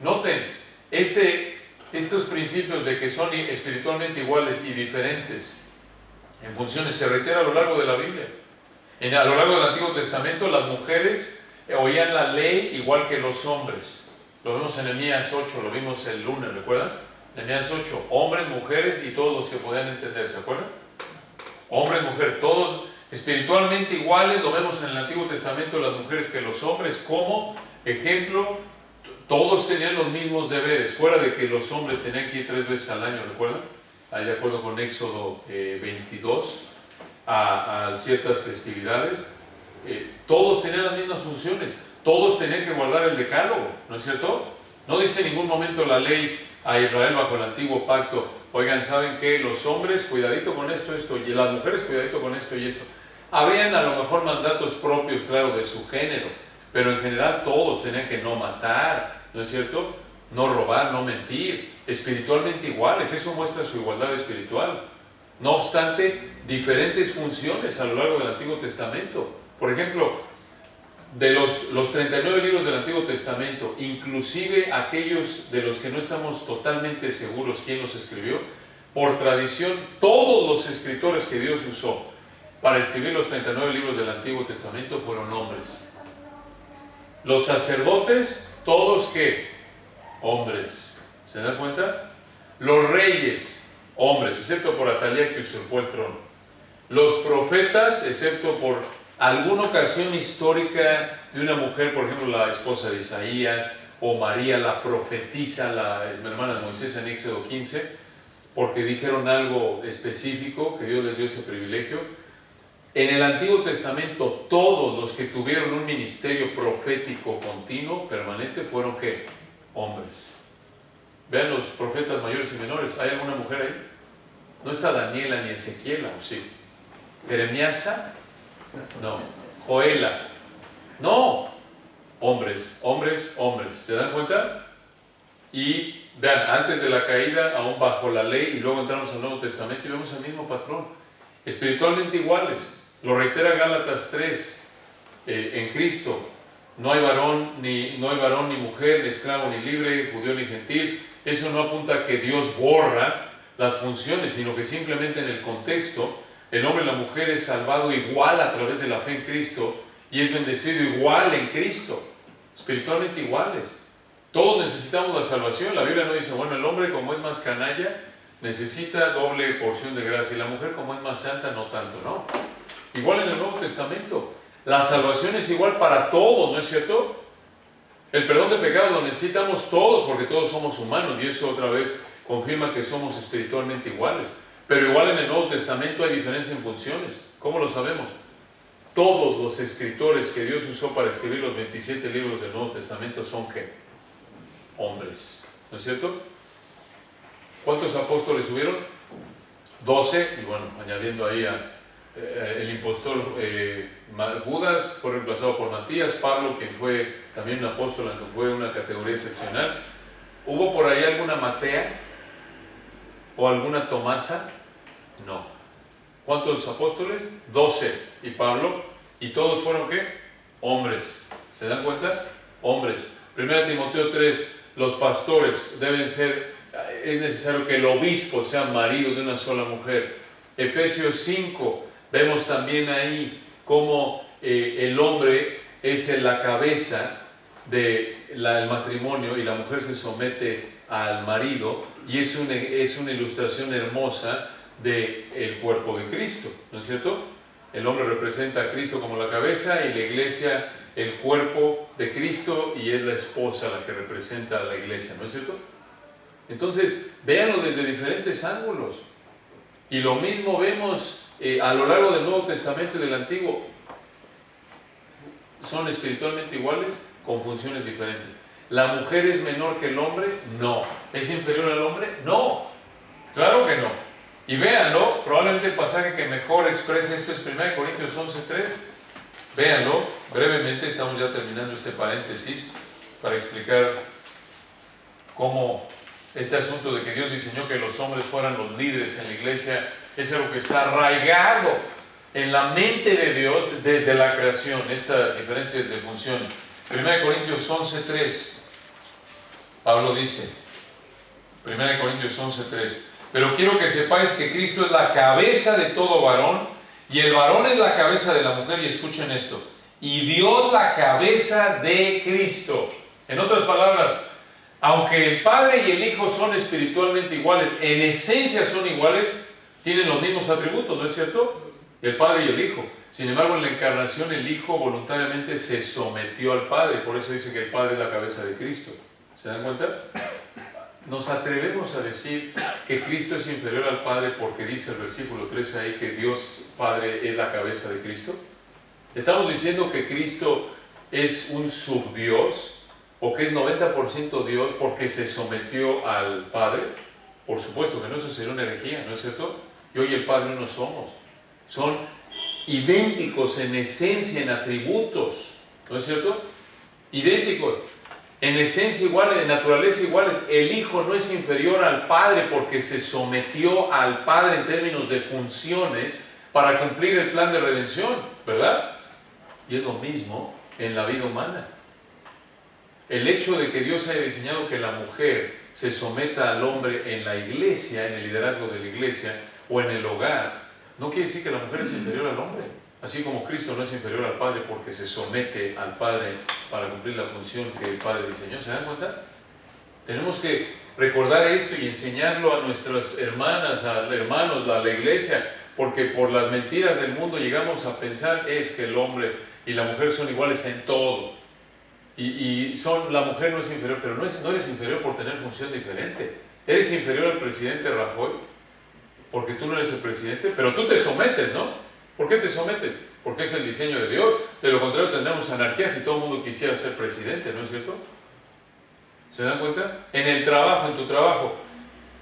[SPEAKER 1] noten, estos principios de que son espiritualmente iguales y diferentes en funciones se reitera a lo largo de la Biblia. A lo largo del Antiguo Testamento, las mujeres oían la ley igual que los hombres. Lo vemos en Nehemías 8, lo vimos el lunes, ¿recuerdas? Nehemías 8, hombres, mujeres y todos los que podían entender, ¿se acuerdan? Hombres, mujeres, todos espiritualmente iguales, lo vemos en el Antiguo Testamento, las mujeres que los hombres, como ejemplo, todos tenían los mismos deberes, fuera de que los hombres tenían que ir 3 veces al año, ¿recuerdan? Ahí de acuerdo con Éxodo 22, a ciertas festividades, todos tenían las mismas funciones, todos tenían que guardar el decálogo, ¿no es cierto? No dice en ningún momento la ley, a Israel bajo el antiguo pacto: oigan, ¿saben qué? Los hombres, cuidadito con esto, y las mujeres, cuidadito con esto y esto. Habrían a lo mejor mandatos propios, claro, de su género, pero en general todos tenían que no matar, ¿no es cierto? No robar, no mentir, espiritualmente iguales. Eso muestra su igualdad espiritual. No obstante, diferentes funciones a lo largo del Antiguo Testamento. Por ejemplo, de los 39 libros del Antiguo Testamento, inclusive aquellos de los que no estamos totalmente seguros quién los escribió, por tradición, todos los escritores que Dios usó para escribir los 39 libros del Antiguo Testamento fueron hombres. Los sacerdotes, todos ¿qué? Hombres. ¿Se dan cuenta? Los reyes, hombres, excepto por Atalía, que usurpó el trono. Los profetas, excepto por alguna ocasión histórica de una mujer, por ejemplo la esposa de Isaías, o María la profetisa, la hermana de Moisés en Éxodo 15, porque dijeron algo específico, que Dios les dio ese privilegio. En el Antiguo Testamento, todos los que tuvieron un ministerio profético continuo, permanente, fueron ¿qué? Hombres. Vean los profetas mayores y menores. ¿Hay alguna mujer ahí? No está Daniela ni Ezequiela, ¿o sí? ¿Jeremíasa? No. ¿Joela? No. Hombres, hombres, hombres. ¿Se dan cuenta? Y vean, antes de la caída, aún bajo la ley, y luego entramos al Nuevo Testamento y vemos el mismo patrón. Espiritualmente iguales. Lo reitera Gálatas 3. En Cristo no hay varón ni mujer, ni esclavo ni libre, judío ni gentil. Eso no apunta a que Dios borra las funciones, sino que simplemente en el contexto, el hombre y la mujer es salvado igual a través de la fe en Cristo y es bendecido igual en Cristo, espiritualmente iguales. Todos necesitamos la salvación. La Biblia no dice, bueno, el hombre como es más canalla necesita doble porción de gracia y la mujer como es más santa no tanto, no. Igual en el Nuevo Testamento. La salvación es igual para todos, ¿no es cierto? El perdón de pecados lo necesitamos todos porque todos somos humanos y eso otra vez confirma que somos espiritualmente iguales. Pero igual en el Nuevo Testamento hay diferencia en funciones. ¿Cómo lo sabemos? Todos los escritores que Dios usó para escribir los 27 libros del Nuevo Testamento son ¿qué? Hombres, ¿no es cierto? ¿Cuántos apóstoles hubieron? 12, y bueno, añadiendo ahí el impostor Judas fue reemplazado por Matías, Pablo, quien fue también un apóstol, aunque fue una categoría excepcional. ¿Hubo por ahí alguna Matea o alguna Tomasa? No. ¿Cuántos apóstoles? 12, y Pablo, y todos fueron ¿qué? Hombres. ¿Se dan cuenta? Hombres. 1 Timoteo 3, los pastores deben ser, es necesario que el obispo sea marido de una sola mujer. Efesios 5, vemos también ahí cómo el hombre es la cabeza del matrimonio y la mujer se somete al marido, y es una ilustración hermosa del cuerpo de Cristo, ¿no es cierto? El hombre representa a Cristo como la cabeza y la iglesia el cuerpo de Cristo, y es la esposa la que representa a la iglesia, ¿no es cierto? Entonces, véanlo desde diferentes ángulos. Y lo mismo vemos a lo largo del Nuevo Testamento y del Antiguo. ¿Son espiritualmente iguales? Con funciones diferentes. ¿La mujer es menor que el hombre? No. ¿Es inferior al hombre? No. Claro que no. Y véanlo, probablemente el pasaje que mejor expresa esto es 1 Corintios 11:3. Véanlo, brevemente, estamos ya terminando este paréntesis para explicar cómo este asunto de que Dios diseñó que los hombres fueran los líderes en la iglesia es algo que está arraigado en la mente de Dios desde la creación, estas diferencias de funciones. 1 Corintios 11:3, Pablo dice, 1 Corintios 11:3, pero quiero que sepáis que Cristo es la cabeza de todo varón, y el varón es la cabeza de la mujer, y escuchen esto, y Dios la cabeza de Cristo. En otras palabras, aunque el Padre y el Hijo son espiritualmente iguales, en esencia son iguales, tienen los mismos atributos, ¿no es cierto? El Padre y el Hijo. Sin embargo, en la encarnación el Hijo voluntariamente se sometió al Padre, por eso dice que el Padre es la cabeza de Cristo. ¿Se dan cuenta? Nos atrevemos a decir que Cristo es inferior al Padre porque dice el versículo 13 ahí que Dios Padre es la cabeza de Cristo. Estamos diciendo que Cristo es un subdios, o que es 90% Dios porque se sometió al Padre? Por supuesto que no, eso sería una herejía, ¿no es cierto? Yo y el Padre uno somos. Son idénticos en esencia, en atributos, ¿no es cierto? Idénticos, en esencia iguales, en naturaleza iguales. El Hijo no es inferior al Padre porque se sometió al Padre en términos de funciones para cumplir el plan de redención, ¿verdad? Y es lo mismo en la vida humana. El hecho de que Dios haya diseñado que la mujer se someta al hombre en la iglesia, en el liderazgo de la iglesia o en el hogar, no quiere decir que la mujer es inferior al hombre. Así como Cristo no es inferior al Padre porque se somete al Padre para cumplir la función que el Padre diseñó. ¿Se dan cuenta? Tenemos que recordar esto y enseñarlo a nuestras hermanas, a hermanos, a la iglesia, porque por las mentiras del mundo llegamos a pensar es que el hombre y la mujer son iguales en todo. La mujer no es inferior, pero no eres inferior por tener función diferente. Eres inferior al presidente Rajoy porque tú no eres el presidente, pero tú te sometes, ¿no? ¿Por qué te sometes? Porque es el diseño de Dios. De lo contrario tendremos anarquía si todo el mundo quisiera ser presidente, ¿no es cierto? ¿Se dan cuenta? En el trabajo, en tu trabajo,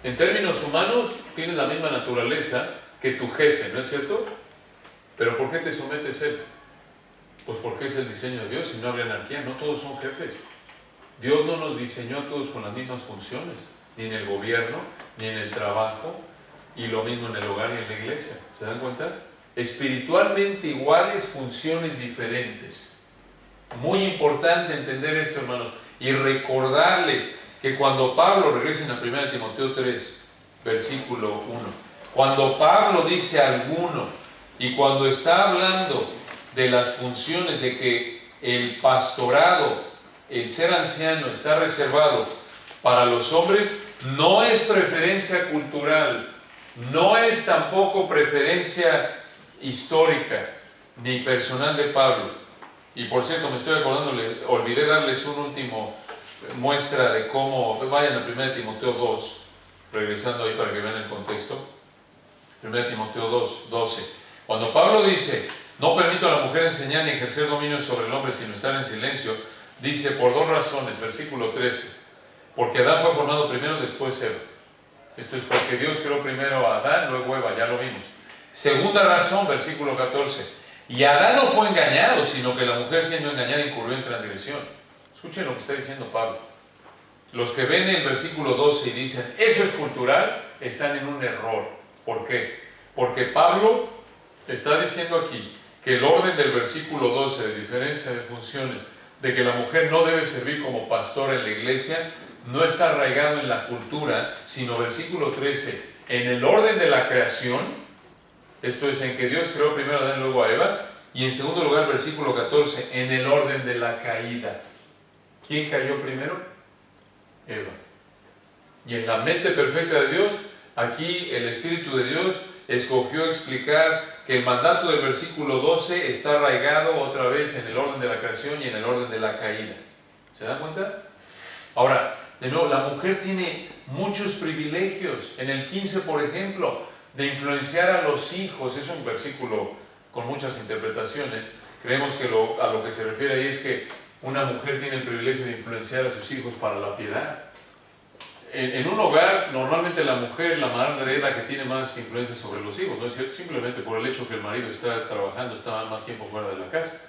[SPEAKER 1] en términos humanos, tienes la misma naturaleza que tu jefe, ¿no es cierto? Pero ¿por qué te sometes él? Pues porque es el diseño de Dios y no habría anarquía. No todos son jefes. Dios no nos diseñó a todos con las mismas funciones, ni en el gobierno, ni en el trabajo, y lo mismo en el hogar y en la iglesia. ¿Se dan cuenta? Espiritualmente iguales, funciones diferentes. Muy importante entender esto, hermanos, y recordarles que cuando Pablo, regresen a 1 Timoteo 3, versículo 1, cuando Pablo dice alguno, y cuando está hablando de las funciones de que el pastorado, el ser anciano está reservado para los hombres, no es preferencia cultural, no es tampoco preferencia histórica ni personal de Pablo. Y por cierto, me estoy acordando, olvidé darles un último muestra de cómo, vayan a 1 Timoteo 2, regresando ahí para que vean el contexto. 1 Timoteo 2, 12. Cuando Pablo dice, no permito a la mujer enseñar ni ejercer dominio sobre el hombre sino estar en silencio, dice por dos razones, versículo 13. Porque Adán fue formado primero, después Eva. Esto es porque Dios creó primero a Adán, luego Eva, ya lo vimos. Segunda razón, versículo 14. Y Adán no fue engañado, sino que la mujer siendo engañada incurrió en transgresión. Escuchen lo que está diciendo Pablo. Los que ven el versículo 12 y dicen, eso es cultural, están en un error. ¿Por qué? Porque Pablo está diciendo aquí que el orden del versículo 12 de diferencia de funciones, de que la mujer no debe servir como pastora en la iglesia, no está arraigado en la cultura, sino versículo 13, en el orden de la creación, esto es en que Dios creó primero a Adán y luego a Eva, y en segundo lugar, versículo 14, en el orden de la caída. ¿Quién cayó primero? Eva. Y en la mente perfecta de Dios, aquí el Espíritu de Dios escogió explicar que el mandato del versículo 12 está arraigado otra vez en el orden de la creación y en el orden de la caída. ¿Se dan cuenta? Ahora, de nuevo, la mujer tiene muchos privilegios. En el 15, por ejemplo, de influenciar a los hijos. Es un versículo con muchas interpretaciones. Creemos que a lo que se refiere ahí es que una mujer tiene el privilegio de influenciar a sus hijos para la piedad. En un hogar, normalmente la mujer, la madre, es la que tiene más influencia sobre los hijos, ¿no es cierto? Simplemente por el hecho que el marido está trabajando, está más tiempo fuera de la casa.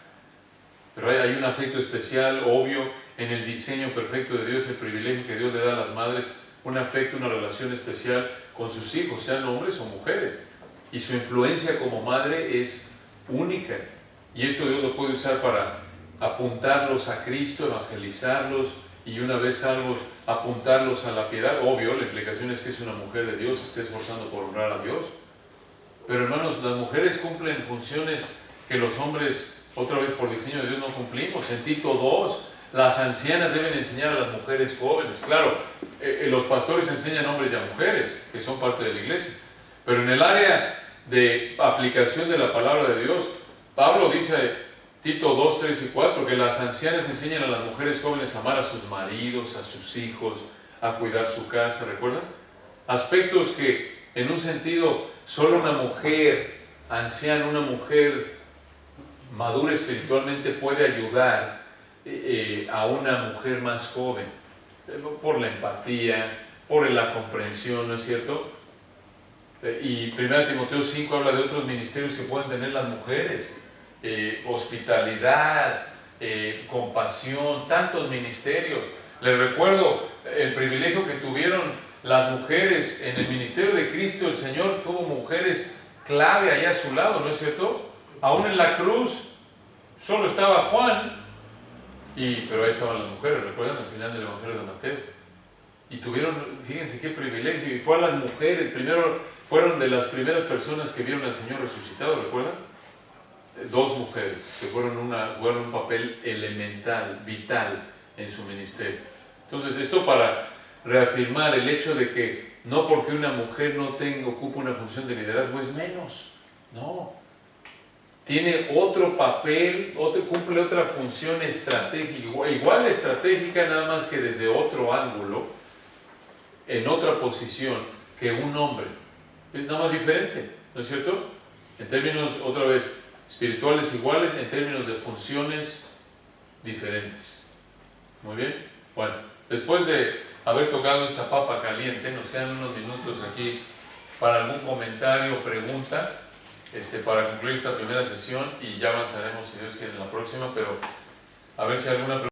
[SPEAKER 1] Pero hay un afecto especial, obvio, en el diseño perfecto de Dios, el privilegio que Dios le da a las madres, un afecto, una relación especial con sus hijos, sean hombres o mujeres. Y su influencia como madre es única. Y esto Dios lo puede usar para apuntarlos a Cristo, evangelizarlos, y una vez salvos, apuntarlos a la piedad. Obvio, la implicación es que es una mujer de Dios, se esté esforzando por honrar a Dios. Pero hermanos, las mujeres cumplen funciones que los hombres, otra vez por diseño de Dios, no cumplimos. En Tito 2, las ancianas deben enseñar a las mujeres jóvenes. Claro, los pastores enseñan a hombres y a mujeres, que son parte de la iglesia. Pero en el área de aplicación de la palabra de Dios, Pablo dice, Tito 2, 3 y 4, que las ancianas enseñan a las mujeres jóvenes a amar a sus maridos, a sus hijos, a cuidar su casa, ¿recuerdan? Aspectos que, en un sentido, solo una mujer anciana, una mujer madura espiritualmente puede ayudar a una mujer más joven, por la empatía, por la comprensión, ¿no es cierto? Y 1 Timoteo 5 habla de otros ministerios que pueden tener las mujeres, hospitalidad, compasión, tantos ministerios. Les recuerdo el privilegio que tuvieron las mujeres en el ministerio de Cristo. El Señor tuvo mujeres clave allá a su lado, ¿no es cierto? Aún en la cruz solo estaba Juan, pero ahí estaban las mujeres, ¿recuerdan? Al final del Evangelio de Mateo. Y tuvieron, fíjense qué privilegio, y fue a las mujeres, primero fueron de las primeras personas que vieron al Señor resucitado, ¿recuerdan? 2 mujeres que jugaron un papel elemental, vital en su ministerio. Entonces, esto para reafirmar el hecho de que no porque una mujer no ocupa una función de liderazgo es menos, no. Tiene otro papel, cumple otra función estratégica, igual estratégica, nada más que desde otro ángulo, en otra posición que un hombre. Es nada más diferente, ¿no es cierto? En términos, otra vez, espirituales iguales, en términos de funciones diferentes. Muy bien. Bueno, después de haber tocado esta papa caliente, nos quedan unos minutos aquí para algún comentario o pregunta, para concluir esta primera sesión, y ya avanzaremos, si Dios quiere, en la próxima, pero a ver si hay alguna pregunta.